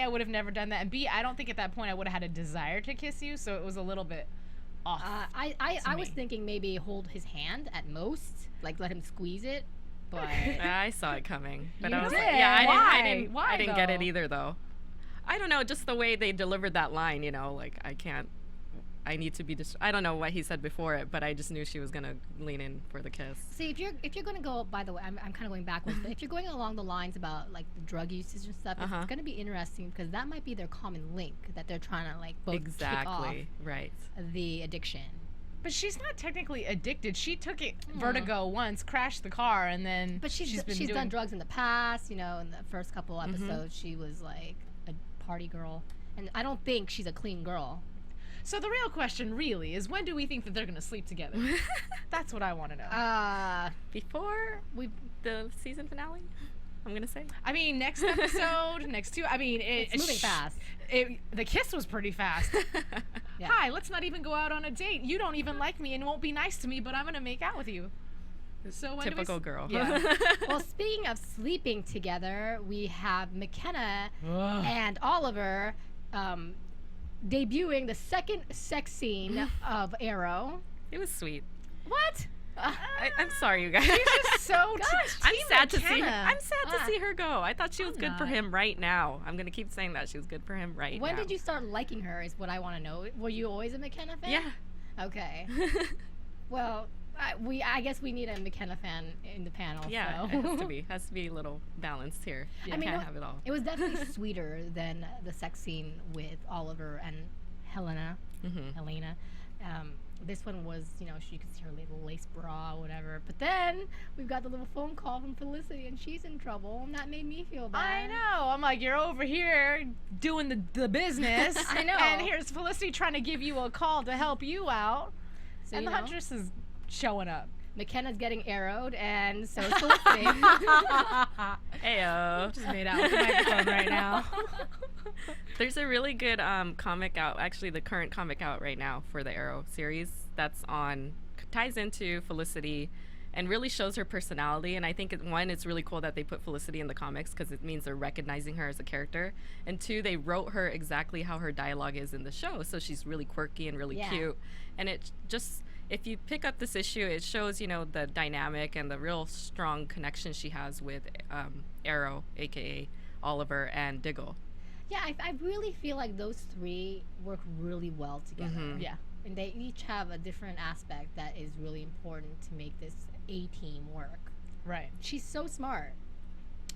Speaker 5: would have never done that. And B, I don't think at that point I would have had a desire to kiss you. So it was a little bit off.
Speaker 4: I was thinking maybe hold his hand at most, like let him squeeze it. But
Speaker 6: I saw it coming, but
Speaker 4: You
Speaker 6: I was
Speaker 4: did?
Speaker 6: like, yeah, I didn't
Speaker 5: Why,
Speaker 6: get it
Speaker 5: though?
Speaker 6: either though. I don't know, just the way they delivered that line, like I need to be I don't know what he said before it, but I just knew she was gonna lean in for the kiss.
Speaker 4: see, if you're gonna go, by the way, I'm kind of going backwards, but if you're going along the lines about like the drug usage and stuff, it's gonna be interesting because that might be their common link that they're trying to like both kick off
Speaker 6: right.
Speaker 4: the addiction.
Speaker 5: But she's not technically addicted. She took it vertigo once, crashed the car, and then
Speaker 4: But she's done drugs in the past. In the first couple episodes, she was like a party girl, and I don't think she's a clean girl.
Speaker 5: So the real question really is, when do we think that they're going to sleep together? That's what I want to know.
Speaker 6: Before the season finale, I'm gonna say.
Speaker 5: I mean, next episode, next 2. I mean,
Speaker 4: It's moving fast.
Speaker 5: The kiss was pretty fast.
Speaker 4: Yeah.
Speaker 5: Hi, let's not even go out on a date. You don't even like me and won't be nice to me, but I'm going to make out with you. So when
Speaker 6: Typical girl.
Speaker 5: Yeah.
Speaker 4: Well, speaking of sleeping together, we have McKenna and Oliver debuting the second sex scene of Arrow.
Speaker 6: It was sweet.
Speaker 4: What?
Speaker 6: I'm sorry, you guys.
Speaker 5: She's just so
Speaker 6: I'm
Speaker 5: Team
Speaker 6: sad to see her.
Speaker 5: McKenna.
Speaker 6: I'm sad to see her go. I thought she was good for
Speaker 5: not.
Speaker 6: him right now. I'm gonna keep saying that she was good for him right now.
Speaker 4: When did you start liking her is what I want to know. Were you always a McKenna fan?
Speaker 6: Yeah.
Speaker 4: Okay. Well, I guess we need a McKenna fan in the panel.
Speaker 6: Yeah,
Speaker 4: so.
Speaker 6: it has to be a little balanced here.
Speaker 4: I mean,
Speaker 6: Can't have it all.
Speaker 4: It was definitely sweeter than the sex scene with Oliver and Helena. This one was, she could see her little lace bra or whatever. But then we've got the little phone call from Felicity, and she's in trouble, and that made me feel bad.
Speaker 5: I know. I'm like, you're over here doing the business.
Speaker 4: I know.
Speaker 5: And here's Felicity trying to give you a call to help you out.
Speaker 4: So,
Speaker 5: And the Huntress is showing up.
Speaker 4: McKenna's getting arrowed, and so is Felicity.
Speaker 6: Heyo.
Speaker 5: Just made out with the microphone right now.
Speaker 6: There's a really good comic out, actually the current comic out right now for the Arrow series that's ties into Felicity and really shows her personality. And I think, one, it's really cool that they put Felicity in the comics because it means they're recognizing her as a character. And 2, they wrote her exactly how her dialogue is in the show. So she's really quirky and really cute. And it just, if you pick up this issue, it shows, the dynamic and the real strong connection she has with Arrow, a.k.a. Oliver, and Diggle.
Speaker 4: Yeah, I really feel like those 3 work really well together.
Speaker 5: Yeah.
Speaker 4: And they each have a different aspect that is really important to make this A-team work.
Speaker 5: Right.
Speaker 4: She's so smart.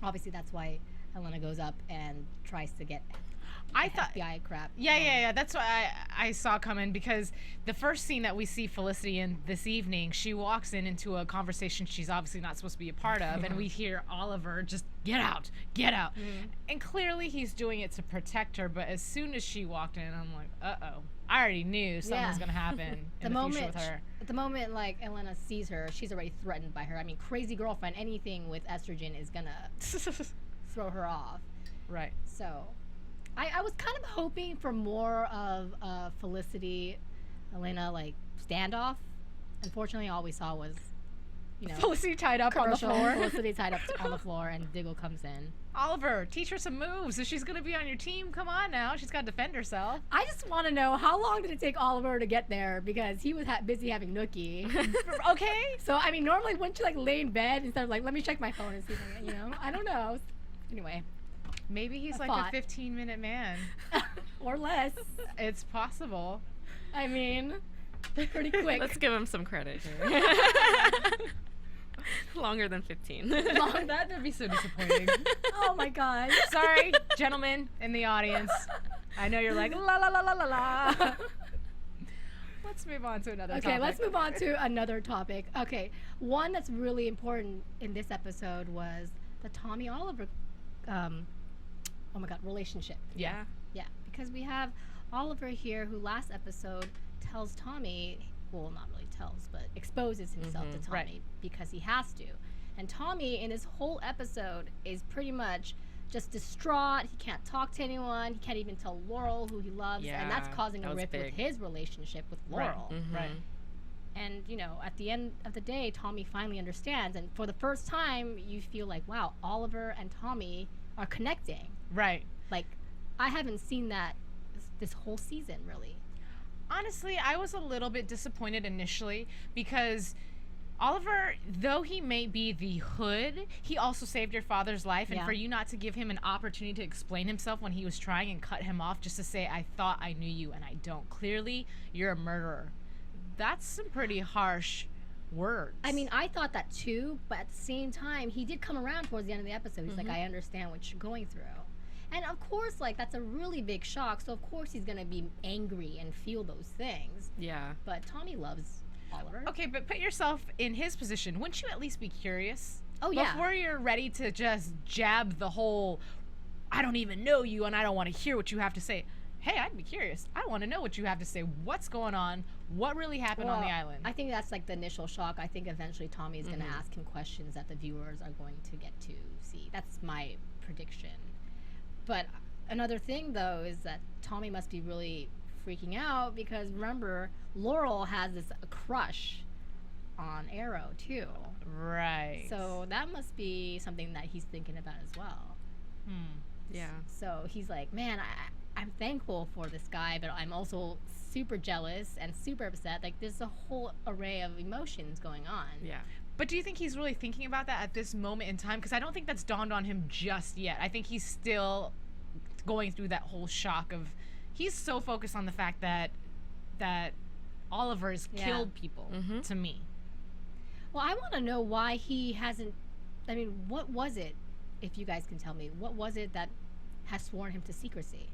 Speaker 4: Obviously, that's why Helena goes up and tries to get FBI crap.
Speaker 5: Yeah. That's what I saw coming, because the first scene that we see Felicity in this evening, she walks into a conversation she's obviously not supposed to be a part of, and we hear Oliver just, get out. And clearly he's doing it to protect her, but as soon as she walked in, I'm like, uh-oh. I already knew something was going to happen in the future with her.
Speaker 4: At the moment, like, Elena sees her, she's already threatened by her. I mean, crazy girlfriend, anything with estrogen is going to throw her off.
Speaker 5: Right.
Speaker 4: So, I was kind of hoping for more of Felicity, Elena, like, standoff. Unfortunately, all we saw was,
Speaker 5: Felicity tied up on the floor.
Speaker 4: Felicity tied up on the floor, and Diggle comes in.
Speaker 5: Oliver, teach her some moves. If she's going to be on your team, come on now. She's got to defend herself.
Speaker 4: I just want to know, how long did it take Oliver to get there? Because he was busy having Nookie.
Speaker 5: Okay.
Speaker 4: So, I mean, normally, wouldn't you, like, lay in bed instead of, like, let me check my phone and see if I don't know. Anyway.
Speaker 5: Maybe he's like
Speaker 4: thought.
Speaker 5: a 15-minute man.
Speaker 4: Or less.
Speaker 5: It's possible.
Speaker 4: I mean, pretty quick.
Speaker 6: Let's give him some credit here. Longer than 15.
Speaker 5: That would be so disappointing.
Speaker 4: Oh my god.
Speaker 5: Sorry, gentlemen in the audience. I know you're like, la la la la la la. Let's move on to another topic.
Speaker 4: Okay, let's move on to another topic. Okay, one that's really important in this episode was the Tommy Oliver, oh my god, relationship.
Speaker 6: Yeah.
Speaker 4: Yeah, because we have Oliver here who last episode tells Tommy, well, not really tells, but exposes himself to Tommy
Speaker 5: Right.
Speaker 4: because he has to. And Tommy in this whole episode is pretty much just distraught. He can't talk to anyone. He can't even tell Laurel who he loves. And that's
Speaker 6: Yeah,
Speaker 4: causing
Speaker 6: that
Speaker 4: a
Speaker 6: was
Speaker 4: rift with
Speaker 6: big.
Speaker 4: his relationship with
Speaker 5: Right.
Speaker 4: Laurel.
Speaker 5: Right.
Speaker 4: And, you know, at the end of the day, Tommy finally understands. And for the first time, you feel like, wow, Oliver and Tommy are connecting.
Speaker 5: Right.
Speaker 4: Like, I haven't seen that this whole season, really.
Speaker 5: Honestly, I was a little bit disappointed initially because Oliver, though he may be the hood, he also saved your father's life. And
Speaker 4: Yeah.
Speaker 5: for you not to give him an opportunity to explain himself when he was trying and cut him off just to say, I thought I knew you and I don't. Clearly, you're a murderer. That's some pretty harsh words.
Speaker 4: I mean, I thought that too, but at the same time, he did come around towards the end of the episode. He's like, I understand what you're going through. And of course, like, that's a really big shock. So, of course, he's going to be angry and feel those things.
Speaker 6: Yeah.
Speaker 4: But Tommy loves Oliver.
Speaker 5: Okay, but put yourself in his position. Wouldn't you at least be curious?
Speaker 4: Oh, yeah.
Speaker 5: Before you're ready to just jab the whole, I don't even know you and I don't want to hear what you have to say. Hey, I'd be curious. I want to know what you have to say. What's going on? What really happened on the
Speaker 4: Well,
Speaker 5: island?
Speaker 4: I think that's like the initial shock. I think eventually Tommy's going to ask him questions that the viewers are going to get to see. That's my prediction. But another thing, though, is that Tommy must be really freaking out because, remember, Laurel has this crush on Arrow, too.
Speaker 5: Right.
Speaker 4: So that must be something that he's thinking about as well.
Speaker 6: Yeah.
Speaker 4: So he's like, man, I'm thankful for this guy, but I'm also super jealous and super upset. Like, there's a whole array of emotions going on.
Speaker 6: Yeah.
Speaker 5: But do you think he's really thinking about that at this moment in time? Because I don't think that's dawned on him just yet. I think he's still going through that whole shock of, he's so focused on the fact that Oliver's
Speaker 4: Yeah.
Speaker 5: killed people, to me.
Speaker 4: Well, I want to know why he hasn't. I mean, what was it, if you guys can tell me, what was it that has sworn him to secrecy?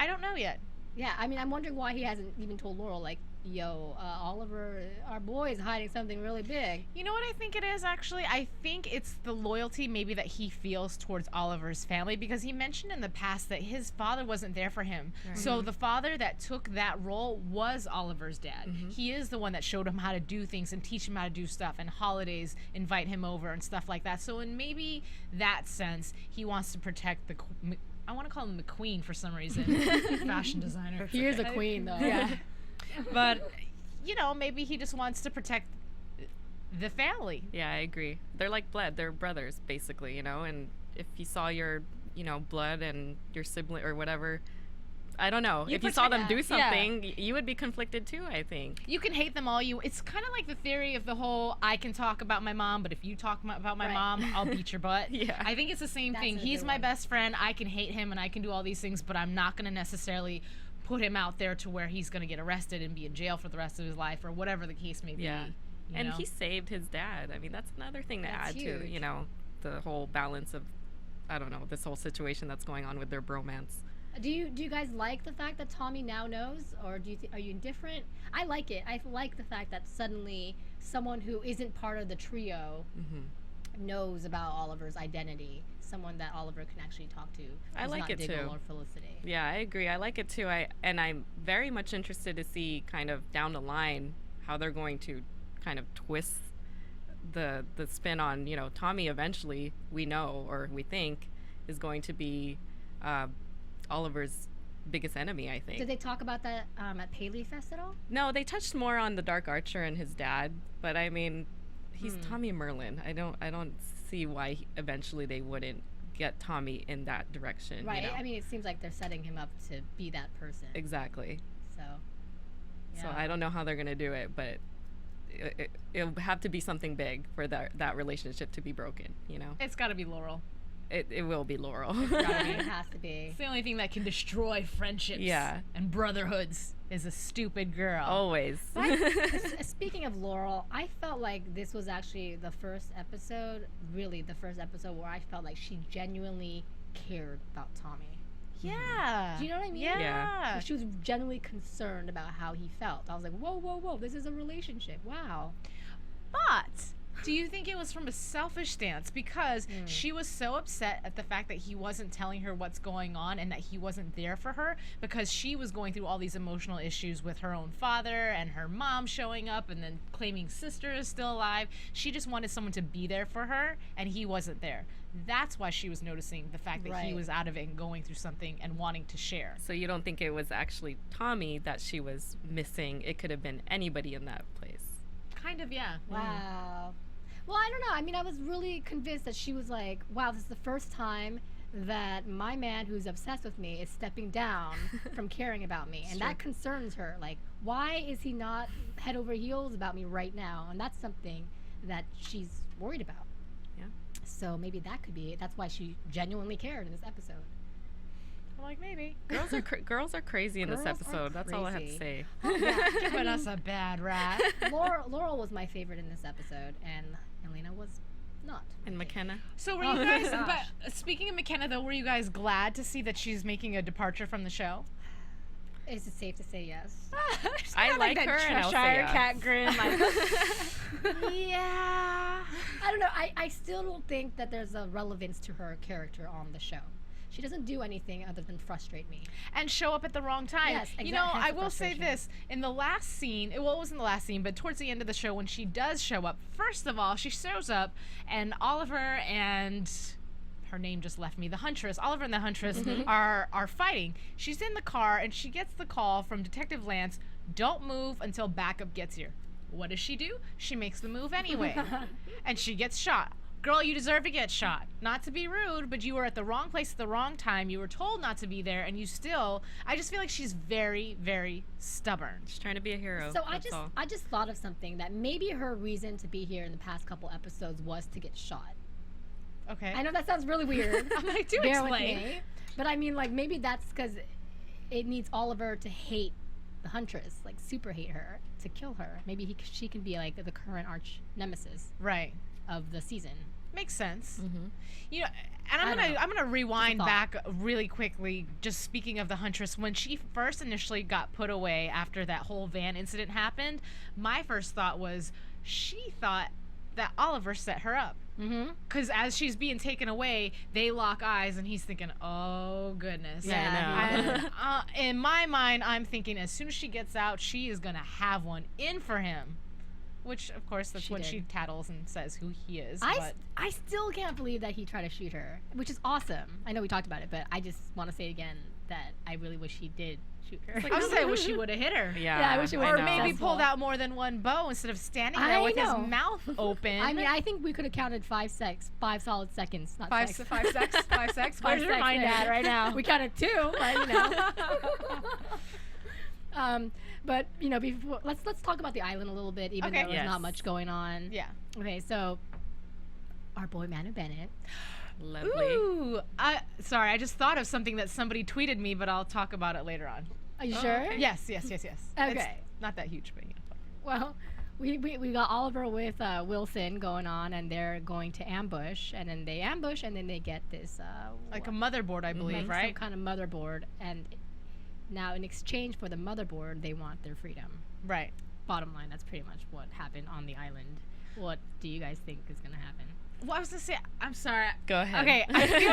Speaker 5: I don't know yet.
Speaker 4: Yeah, I mean, I'm wondering why he hasn't even told Laurel, like, yo, Oliver, our boy is hiding something really big.
Speaker 5: You know what I think it is, actually? I think it's the loyalty maybe that he feels towards Oliver's family, because he mentioned in the past that his father wasn't there for him.
Speaker 6: Right.
Speaker 5: So the father that took that role was Oliver's dad. He is the one that showed him how to do things and teach him how to do stuff, and holidays invite him over and stuff like that. So in maybe that sense, he wants to protect the... I want to call him the queen for some reason. Fashion designer.
Speaker 4: He is a queen, though.
Speaker 5: Yeah. But, you know, maybe he just wants to protect the family.
Speaker 6: Yeah, I agree. They're like blood. They're brothers, basically, you know? And if you saw your, you know, blood and your sibling or whatever, I don't know.
Speaker 5: You
Speaker 6: If you saw them
Speaker 5: protect-
Speaker 6: do
Speaker 5: yeah.
Speaker 6: something, you would be conflicted too, I think.
Speaker 5: You can hate them all you... It's kind of like the theory of the whole, I can talk about my mom, but if you talk about my
Speaker 4: Right.
Speaker 5: mom, I'll beat your butt.
Speaker 6: Yeah.
Speaker 5: I think it's the same
Speaker 4: That's
Speaker 5: thing.
Speaker 4: a
Speaker 5: He's
Speaker 4: good
Speaker 5: my
Speaker 4: one.
Speaker 5: best friend. I can hate him and I can do all these things, but I'm not going to necessarily put him out there to where he's going to get arrested and be in jail for the rest of his life or whatever the case may be.
Speaker 6: Yeah.
Speaker 5: you
Speaker 6: And
Speaker 5: know?
Speaker 6: he saved his dad. I mean, that's another thing to
Speaker 4: That's
Speaker 6: add
Speaker 4: huge.
Speaker 6: to, you know, the whole balance of, I don't know, this whole situation that's going on with their bromance.
Speaker 4: Do you guys like the fact that Tommy now knows, or are you indifferent? I like it. I like the fact that suddenly someone who isn't part of the trio knows about Oliver's identity. Someone that Oliver can actually talk to.
Speaker 6: I
Speaker 4: who's
Speaker 6: like
Speaker 4: not
Speaker 6: it
Speaker 4: Diggle
Speaker 6: too.
Speaker 4: Or Felicity.
Speaker 6: Yeah, I agree. I like it too. I'm very much interested to see kind of down the line how they're going to kind of twist the spin on, you know, Tommy eventually, we know or we think is going to be Oliver's biggest enemy, I think.
Speaker 4: Did they talk about that at Paley Fest at all?
Speaker 6: No, they touched more on the Dark Archer and his dad, but I mean, he's Tommy Merlin. I don't see why eventually they wouldn't get Tommy in that direction.
Speaker 4: Right.
Speaker 6: You know?
Speaker 4: I mean, it seems like they're setting him up to be that person.
Speaker 6: Exactly.
Speaker 4: So.
Speaker 6: So
Speaker 4: yeah.
Speaker 6: I don't know how they're gonna do it, but it'll have to be something big for that relationship to be broken. You know.
Speaker 5: It's got to be Laurel.
Speaker 6: It will be Laurel.
Speaker 4: It has to be.
Speaker 5: It's the only thing that can destroy friendships
Speaker 6: Yeah.
Speaker 5: and brotherhoods is a stupid girl.
Speaker 6: Always.
Speaker 4: Speaking of Laurel, I felt like this was actually the first episode, really the first episode where I felt like she genuinely cared about Tommy.
Speaker 5: Yeah.
Speaker 4: Do you know what I mean?
Speaker 5: Yeah.
Speaker 4: She was genuinely concerned about how he felt. I was like, whoa, whoa, whoa, this is a relationship. Wow.
Speaker 5: But do you think it was from a selfish stance? Because she was so upset at the fact that he wasn't telling her what's going on and that he wasn't there for her, because she was going through all these emotional issues with her own father and her mom showing up and then claiming sister is still alive. She just wanted someone to be there for her, and he wasn't there. That's why she was noticing the fact that he
Speaker 4: Right.
Speaker 5: was out of it and going through something and wanting to share.
Speaker 6: So you don't think it was actually Tommy that she was missing? It could have been anybody in that place.
Speaker 5: Kind of, yeah.
Speaker 4: Wow. Well, I don't know. I mean, I was really convinced that she was like, wow, this is the first time that my man who's obsessed with me is stepping down from caring about me. And that concerns her. Like, why is he not head over heels about me right now? And that's something that she's worried about.
Speaker 6: Yeah.
Speaker 4: So maybe that could be it. That's why she genuinely cared in this episode.
Speaker 5: I'm like, maybe.
Speaker 6: Girls are crazy in this
Speaker 4: Girls are
Speaker 6: episode. That's all I have to
Speaker 4: crazy.
Speaker 6: say.
Speaker 4: Yeah.
Speaker 5: Giving us a bad rap.
Speaker 4: Laurel was my favorite in this episode, and Elena was not.
Speaker 6: And McKenna.
Speaker 5: So were
Speaker 4: Oh,
Speaker 5: you guys,
Speaker 4: gosh.
Speaker 5: but speaking of McKenna though, were you guys glad to see that she's making a departure from the show?
Speaker 4: Is it safe to say yes?
Speaker 6: I like her, and I'll say yes.
Speaker 5: cat grin. Like,
Speaker 4: Yeah. I don't know. I still don't think that there's a relevance to her character on the show. She doesn't do anything other than frustrate me.
Speaker 5: and show up at the wrong time.
Speaker 4: Yes,
Speaker 5: You know,
Speaker 4: hence
Speaker 5: I
Speaker 4: the
Speaker 5: will say
Speaker 4: frustration.
Speaker 5: this. In the last scene, well, it wasn't the last scene, but towards the end of the show when she does show up, first of all, she shows up and Oliver and her name just left me, the Huntress, Oliver and the Huntress are fighting. She's in the car and she gets the call from Detective Lance, don't move until backup gets here. What does she do? She makes the move anyway. And she gets shot. Girl, you deserve to get shot. Not to be rude, but you were at the wrong place at the wrong time. You were told not to be there, and you still... I just feel like she's very, very stubborn.
Speaker 6: She's trying to be a hero.
Speaker 4: So
Speaker 6: That's all.
Speaker 4: I just thought of something that maybe her reason to be here in the past couple episodes was to get shot.
Speaker 5: Okay.
Speaker 4: I know that sounds really weird.
Speaker 5: I'm like, do
Speaker 4: Bear with
Speaker 5: explain.
Speaker 4: me. But I mean, like, maybe that's because it needs Oliver to hate the Huntress, like super hate her, to kill her. Maybe she can be like the current arch nemesis
Speaker 5: Right.
Speaker 4: of the season.
Speaker 5: Makes sense.
Speaker 6: Mm-hmm.
Speaker 5: You know, and
Speaker 4: I don't know.
Speaker 5: I'm gonna rewind
Speaker 4: Just a thought.
Speaker 5: back really quickly. Just speaking of the Huntress, when she first initially got put away after that whole van incident happened, my first thought was she thought that Oliver set her up.
Speaker 4: Mm-hmm.
Speaker 5: Because as she's being taken away, they lock eyes, and he's thinking, "Oh goodness."
Speaker 6: Yeah,
Speaker 5: And, in my mind, I'm thinking as soon as she gets out, she is gonna have one in for him. Which, of course, that's
Speaker 4: She
Speaker 5: when
Speaker 4: did.
Speaker 5: she tattles and says who he is.
Speaker 4: I
Speaker 5: but
Speaker 4: still can't believe that he tried to shoot her, which is awesome. I know we talked about it, but I just want to say again that I really wish he did shoot her.
Speaker 5: I was saying, I wish he would have hit her.
Speaker 6: Yeah,
Speaker 4: I wish it was
Speaker 5: Or
Speaker 4: know.
Speaker 5: maybe
Speaker 4: Successful.
Speaker 5: pulled out more than one bow instead of standing there
Speaker 4: I
Speaker 5: with
Speaker 4: know.
Speaker 5: his mouth open.
Speaker 4: I mean, I think we could have counted 5 solid seconds. Not
Speaker 5: five
Speaker 4: sex.
Speaker 5: sex.
Speaker 4: Five
Speaker 5: Where's your
Speaker 4: sex
Speaker 5: mind
Speaker 4: there.
Speaker 5: at right now?
Speaker 4: We counted 2, but you know. But you know, before let's talk about the island a little bit, even
Speaker 5: Okay.
Speaker 4: though there's
Speaker 6: Yes.
Speaker 4: not much going on.
Speaker 5: Yeah.
Speaker 4: Okay, so our boy Manu Bennett.
Speaker 6: Lovely.
Speaker 5: Ooh, sorry, I just thought of something that somebody tweeted me, but I'll talk about it later on.
Speaker 4: Are you sure?
Speaker 6: okay.
Speaker 5: Yes. It's
Speaker 4: Okay.
Speaker 5: not that huge, but yeah.
Speaker 4: Well, we got Oliver with Wilson going on, and they're going to ambush, and then they ambush, and then they get this
Speaker 5: Like a motherboard, I believe,
Speaker 4: some
Speaker 5: right?
Speaker 4: kind of motherboard, and now in exchange for the motherboard, they want their freedom.
Speaker 5: Right.
Speaker 4: Bottom line, that's pretty much what happened on the island. What do you guys think is gonna happen?
Speaker 5: Well, I was gonna say, I'm sorry.
Speaker 6: Go ahead.
Speaker 5: Okay, I feel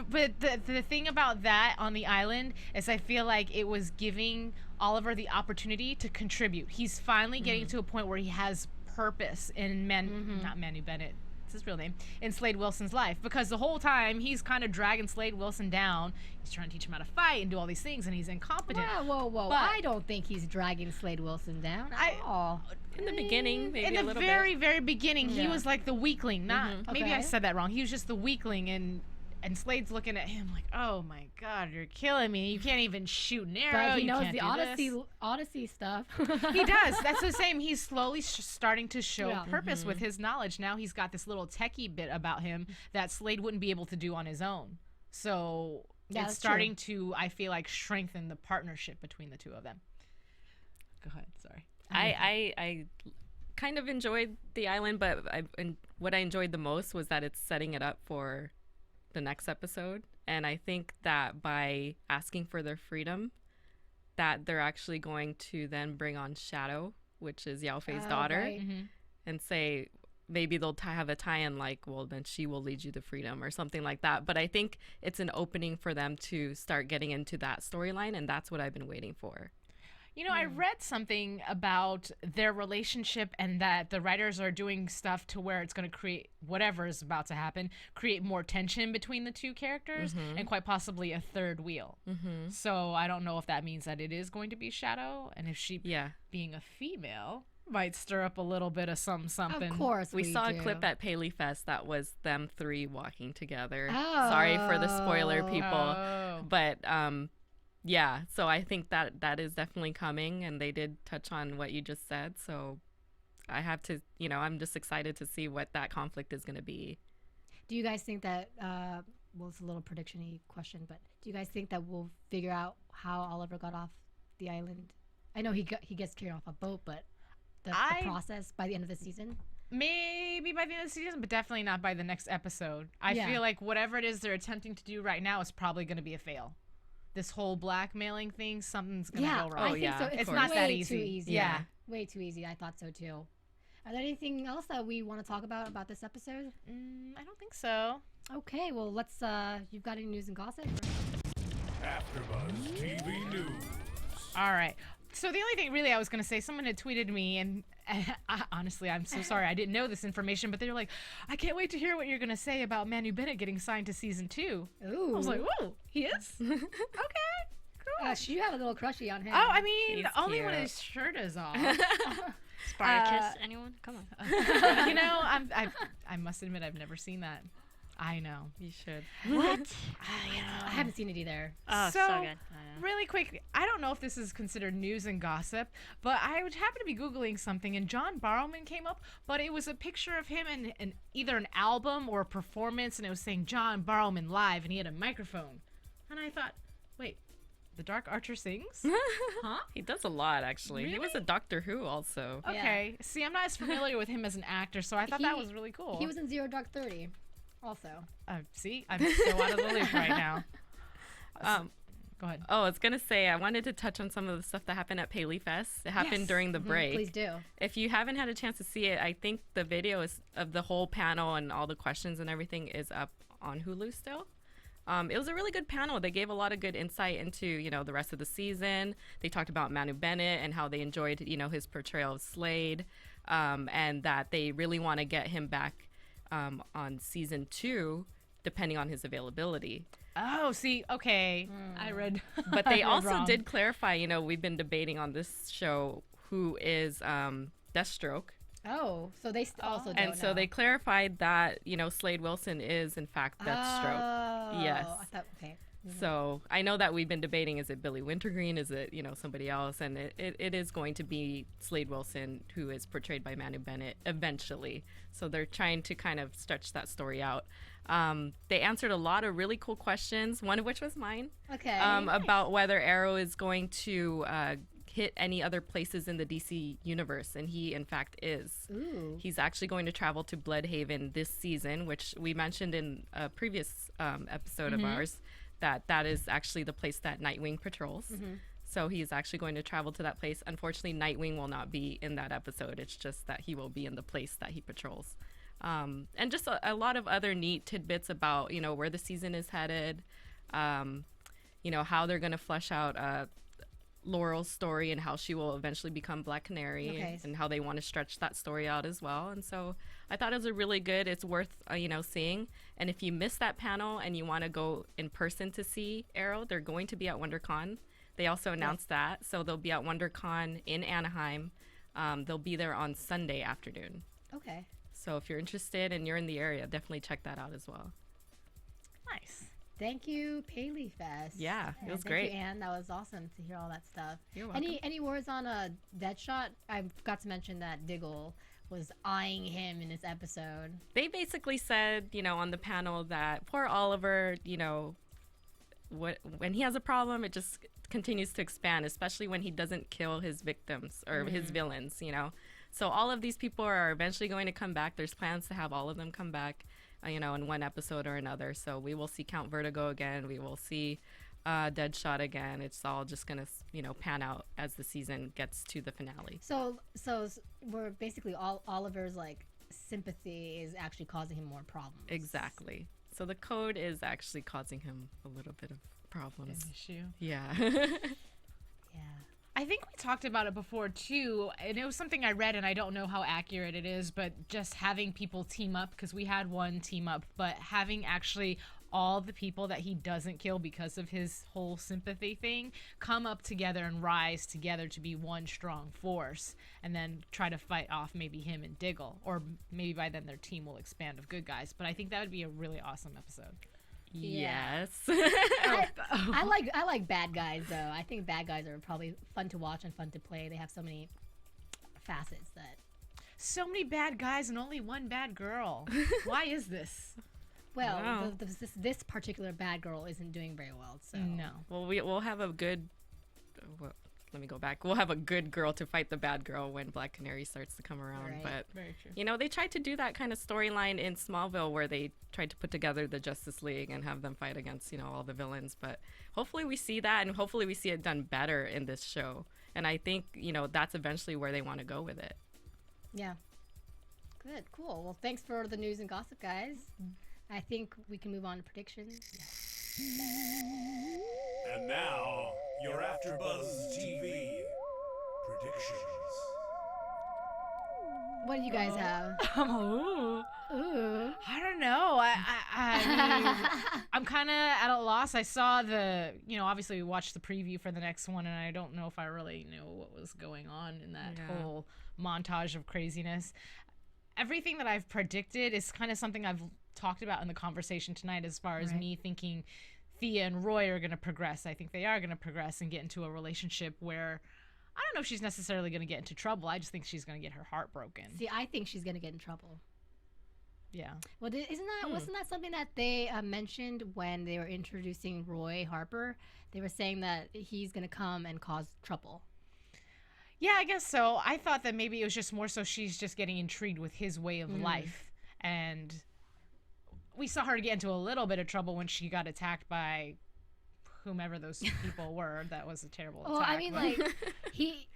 Speaker 5: like the thing about that on the island is I feel like it was giving Oliver the opportunity to contribute. He's finally getting to a point where he has purpose in not Manu Bennett. It's his real name, in Slade Wilson's life, because the whole time he's kind of dragging Slade Wilson down. He's trying to teach him how to fight and do all these things, and he's incompetent.
Speaker 4: Whoa.
Speaker 5: But-
Speaker 4: I don't think he's dragging Slade Wilson down at all.
Speaker 6: In the beginning, maybe
Speaker 5: In
Speaker 6: a
Speaker 5: the
Speaker 6: little
Speaker 5: very,
Speaker 6: bit.
Speaker 5: very beginning, he
Speaker 4: Yeah.
Speaker 5: was like the weakling. Not maybe I
Speaker 4: Okay.
Speaker 5: said that wrong. He was just the weakling, and And Slade's looking at him like, oh my God, you're killing me. You can't even shoot an arrow.
Speaker 4: But he
Speaker 5: You
Speaker 4: knows
Speaker 5: can't
Speaker 4: the
Speaker 5: do this."
Speaker 4: Odyssey stuff.
Speaker 5: He does. That's the same. He's slowly starting to show
Speaker 4: Yeah.
Speaker 5: purpose with his knowledge. Now he's got this little techie bit about him that Slade wouldn't be able to do on his own. So
Speaker 4: Yeah,
Speaker 5: it's
Speaker 4: that's
Speaker 5: starting to, I feel like, strengthen the partnership between the two of them. Go ahead. Sorry.
Speaker 6: I kind of enjoyed the island, but what I enjoyed the most was that it's setting it up for the next episode. And I think that by asking for their freedom, that they're actually going to then bring on Shadow, which is Yao Fei's daughter,
Speaker 4: Right.
Speaker 6: and say maybe they'll have a tie-in like, well, then she will lead you to freedom or something like that. But I think it's an opening for them to start getting into that storyline, and that's what I've been waiting for.
Speaker 5: You know, I read something about their relationship and that the writers are doing stuff to where it's going to create whatever is about to happen, create more tension between the two characters and quite possibly a third wheel. So I don't know if that means that it is going to be Shadow, and if she, being a female, might stir up a little bit of something.
Speaker 4: Of course,
Speaker 6: We saw
Speaker 4: do.
Speaker 6: a clip at Paley Fest that was them three walking together. Sorry for the spoiler, people.
Speaker 5: Oh.
Speaker 6: But yeah, so I think that is definitely coming, and they did touch on what you just said. So I have to, I'm just excited to see what that conflict is going to be.
Speaker 4: Do you guys think that? Well, it's a little prediction-y question, but do you guys think that we'll figure out how Oliver got off the island? I know he gets carried off a boat, but the process by the end of the season.
Speaker 5: Maybe by the end of the season, but definitely not by the next episode. I feel like whatever it is they're attempting to do right now is probably going to be a fail. This whole blackmailing thing, something's going to go wrong.
Speaker 4: I think so. It's
Speaker 5: not that
Speaker 4: way
Speaker 5: easy.
Speaker 4: Too easy.
Speaker 5: Yeah.
Speaker 4: Way too easy. I thought so too. Are there anything else that we want to talk about this episode?
Speaker 5: I don't think so.
Speaker 4: Okay, well, let's, you've got any news and gossip?
Speaker 1: AfterBuzz TV News.
Speaker 5: All right. So the only thing really I was going to say, someone had tweeted me, and honestly, I'm so sorry. I didn't know this information, but they were like, I can't wait to hear what you're going to say about Manu Bennett getting signed to season 2.
Speaker 4: Ooh.
Speaker 5: I was like, ooh, he is? Okay, cool.
Speaker 4: You have a little crushy on him.
Speaker 5: Oh, I mean,
Speaker 6: He's
Speaker 5: only when
Speaker 6: cute.
Speaker 5: his shirt is off.
Speaker 7: Spartacus, anyone? Come on.
Speaker 5: You know, I must admit I've never seen that. I know.
Speaker 6: You should.
Speaker 7: What?
Speaker 4: I haven't seen it either.
Speaker 7: Oh, so good.
Speaker 5: Really quick, I don't know if this is considered news and gossip, but I would happen to be Googling something and John Barrowman came up, but it was a picture of him in either an album or a performance, and it was saying John Barrowman live, and he had a microphone. And I thought, wait, the Dark Archer sings? Huh?
Speaker 6: He does a lot, actually. He was a Doctor Who also.
Speaker 5: Okay. See, I'm not as familiar with him as an actor, so I thought that was really cool.
Speaker 4: He was in Zero Dark 30 also.
Speaker 5: See, I'm so out of the loop right now. Go ahead.
Speaker 6: Oh, I was going to say, I wanted to touch on some of the stuff that happened at Paley Fest. It happened during the break.
Speaker 4: Please do.
Speaker 6: If you haven't had a chance to see it, I think the video of the whole panel and all the questions and everything is up on Hulu still. It was a really good panel. They gave a lot of good insight into, the rest of the season. They talked about Manu Bennett and how they enjoyed, his portrayal of Slade, and that they really want to get him back on season 2, depending on his availability.
Speaker 5: Oh, see, okay. I read.
Speaker 6: But they
Speaker 5: I read
Speaker 6: also
Speaker 5: wrong.
Speaker 6: did clarify, we've been debating on this show who is Deathstroke.
Speaker 4: Oh, so they also don't
Speaker 6: And so
Speaker 4: know.
Speaker 6: they clarified that, Slade Wilson is, in fact, Deathstroke.
Speaker 4: Oh,
Speaker 6: Yes.
Speaker 4: I thought, okay.
Speaker 6: So I know that we've been debating, is it Billy Wintergreen? Is it, somebody else? And it is going to be Slade Wilson, who is portrayed by Manu Bennett eventually. So they're trying to kind of stretch that story out. They answered a lot of really cool questions, one of which was mine.
Speaker 4: Okay.
Speaker 6: About whether Arrow is going to hit any other places in the DC universe, and he in fact is.
Speaker 4: Ooh.
Speaker 6: He's actually going to travel to Bloodhaven this season, which we mentioned in a previous episode of ours, that is actually the place that Nightwing patrols. So he's actually going to travel to that place. Unfortunately, Nightwing will not be in that episode. It's just that he will be in the place that he patrols. And just a lot of other neat tidbits about, where the season is headed, how they're going to flesh out Laurel's story and how she will eventually become Black Canary,
Speaker 4: Okay.
Speaker 6: and how they want to stretch that story out as well. And so I thought it was a really good, it's worth, seeing. And if you missed that panel and you want to go in person to see Arrow, they're going to be at WonderCon. They also announced that. So they'll be at WonderCon in Anaheim. They'll be there on Sunday afternoon.
Speaker 4: Okay.
Speaker 6: So if you're interested and you're in the area, definitely check that out as well.
Speaker 5: Nice.
Speaker 4: Thank you, Paley Fest.
Speaker 6: Yeah, it was
Speaker 4: thank
Speaker 6: great.
Speaker 4: you, Ann. That was awesome to hear all that stuff.
Speaker 6: You're welcome.
Speaker 4: Any words on Deadshot? I forgot to mention that Diggle was eyeing him in this episode.
Speaker 6: They basically said, on the panel that poor Oliver, when he has a problem, it just continues to expand, especially when he doesn't kill his victims or his villains, So all of these people are eventually going to come back. There's plans to have all of them come back, in one episode or another. So we will see Count Vertigo again. We will see Deadshot again. It's all just going to, pan out as the season gets to the finale.
Speaker 4: So we're basically all Oliver's sympathy is actually causing him more problems.
Speaker 6: Exactly. So the code is actually causing him a little bit of problems.
Speaker 5: An issue.
Speaker 6: Yeah.
Speaker 4: Yeah.
Speaker 5: I think we talked about it before too, and it was something I read, and I don't know how accurate it is, but just having people team up, because we had one team up, but having actually all the people that he doesn't kill because of his whole sympathy thing come up together and rise together to be one strong force, and then try to fight off maybe him and Diggle, or maybe by then their team will expand of good guys. But I think that would be a really awesome episode.
Speaker 6: Yes.
Speaker 4: I like bad guys though. I think bad guys are probably fun to watch and fun to play. They have so many facets that.
Speaker 5: So many bad guys and only one bad girl. Why is this?
Speaker 4: Well,
Speaker 6: Wow.
Speaker 4: this particular bad girl isn't doing very well. So
Speaker 5: No.
Speaker 6: Well, we'll have a good. Let me go back. We'll have a good girl to fight the bad girl when Black Canary starts to come around.
Speaker 4: Right.
Speaker 6: But
Speaker 5: Very true.
Speaker 6: they tried to do that kind of storyline in Smallville where they tried to put together the Justice League and have them fight against all the villains. But hopefully we see that, and hopefully we see it done better in this show. And I think that's eventually where they want to go with it.
Speaker 4: yeah. Good, cool. Well, thanks for the news and gossip, guys. I think we can move on to predictions.
Speaker 1: And now, your AfterBuzz TV predictions.
Speaker 4: What do you guys have?
Speaker 5: Ooh.
Speaker 4: Ooh.
Speaker 5: I don't know. I mean, I'm kind of at a loss. I saw obviously we watched the preview for the next one, and I don't know if I really knew what was going on in that whole montage of craziness. Everything that I've predicted is kind of something I've talked about in the conversation tonight, as far as me thinking Thea and Roy are going to progress. I think they are going to progress and get into a relationship where I don't know if she's necessarily going to get into trouble. I just think she's going to get her heart broken.
Speaker 4: See, I think she's gonna get in trouble.
Speaker 5: Yeah.
Speaker 4: Well, wasn't that something that they mentioned when they were introducing Roy Harper? They were saying that he's gonna come and cause trouble.
Speaker 5: Yeah, I guess so. I thought that maybe it was just more so she's just getting intrigued with his way of life. And we saw her get into a little bit of trouble when she got attacked by whomever those people were. That was a terrible attack.
Speaker 4: Well, I mean,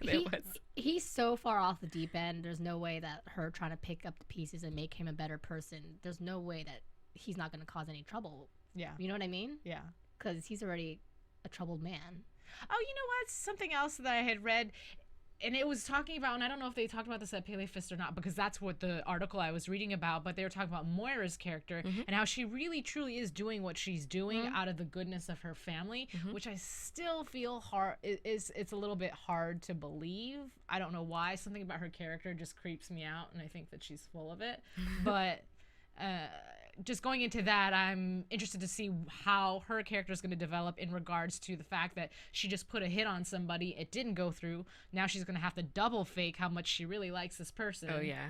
Speaker 6: It was.
Speaker 4: he's so far off the deep end. There's no way that her trying to pick up the pieces and make him a better person, there's no way that he's not going to cause any trouble.
Speaker 5: Yeah.
Speaker 4: You know what I mean?
Speaker 5: Yeah.
Speaker 4: Because he's already a troubled man.
Speaker 5: Oh, you know what? Something else that I had read, and it was talking about, and I don't know if they talked about this at Pele Fist or not, because that's what the article I was reading about, but they were talking about Moira's character and how she really truly is doing what she's doing out of the goodness of her family, which I still feel hard. It's a little bit hard to believe. I don't know why. Something about her character just creeps me out, and I think that she's full of it. But just going into that, I'm interested to see how her character is going to develop in regards to the fact that she just put a hit on somebody, it didn't go through. Now she's going to have to double fake how much she really likes this person.
Speaker 6: Oh, yeah.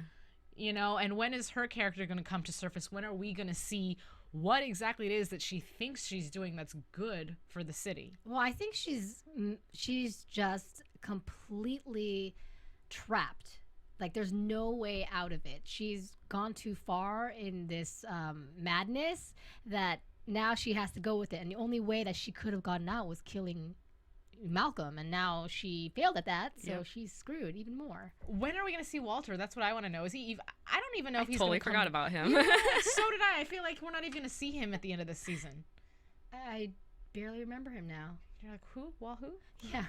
Speaker 5: And when is her character going to come to surface? When are we going to see what exactly it is that she thinks she's doing that's good for the city?
Speaker 4: Well, I think she's just completely trapped. Like, there's no way out of it. She's gone too far in this madness that now she has to go with it. And the only way that she could have gotten out was killing Malcolm. And now she failed at that, so she's screwed even more.
Speaker 5: When are we going to see Walter? That's what I want to know. Is he even, I don't even know if he's
Speaker 6: Totally
Speaker 5: gonna
Speaker 6: forgot about him.
Speaker 5: Yeah, so did I. I feel like we're not even going to see him at the end of this season.
Speaker 4: I barely remember him now.
Speaker 5: You're like, who? Well, who?
Speaker 4: Yeah.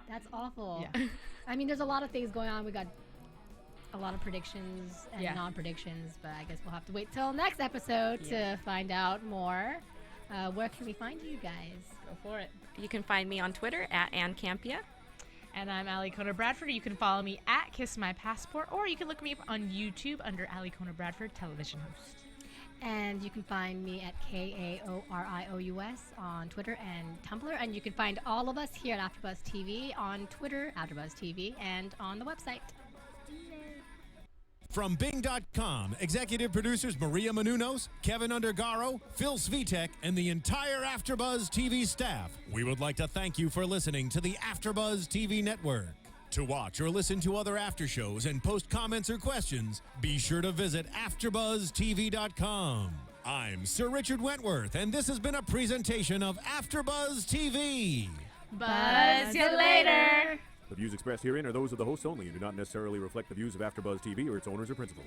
Speaker 4: That's awful.
Speaker 5: Yeah.
Speaker 4: I mean, there's a lot of things going on. We got a lot of predictions and
Speaker 5: Yeah.
Speaker 4: non-predictions, but I guess we'll have to wait till next episode to find out more. Where can we find you guys?
Speaker 5: Go for it.
Speaker 6: You can find me on Twitter at Ann Campea.
Speaker 5: And I'm Alikona Bradford. You can follow me at Kiss My Passport, or you can look me up on YouTube under Alikona Bradford, television host.
Speaker 4: And you can find me at KAORIOUS on Twitter and Tumblr. And you can find all of us here at AfterBuzz TV on Twitter, AfterBuzz TV, and on the website.
Speaker 3: From Bing.com, executive producers Maria Menounos, Kevin Undergaro, Phil Svitek, and the entire AfterBuzz TV staff, we would like to thank you for listening to the AfterBuzz TV network. To watch or listen to other after shows and post comments or questions, be sure to visit AfterBuzzTV.com. I'm Sir Richard Wentworth, and this has been a presentation of AfterBuzz TV.
Speaker 5: Buzz you later.
Speaker 8: The views expressed herein are those of the hosts only and do not necessarily reflect the views of AfterBuzz TV or its owners or principals.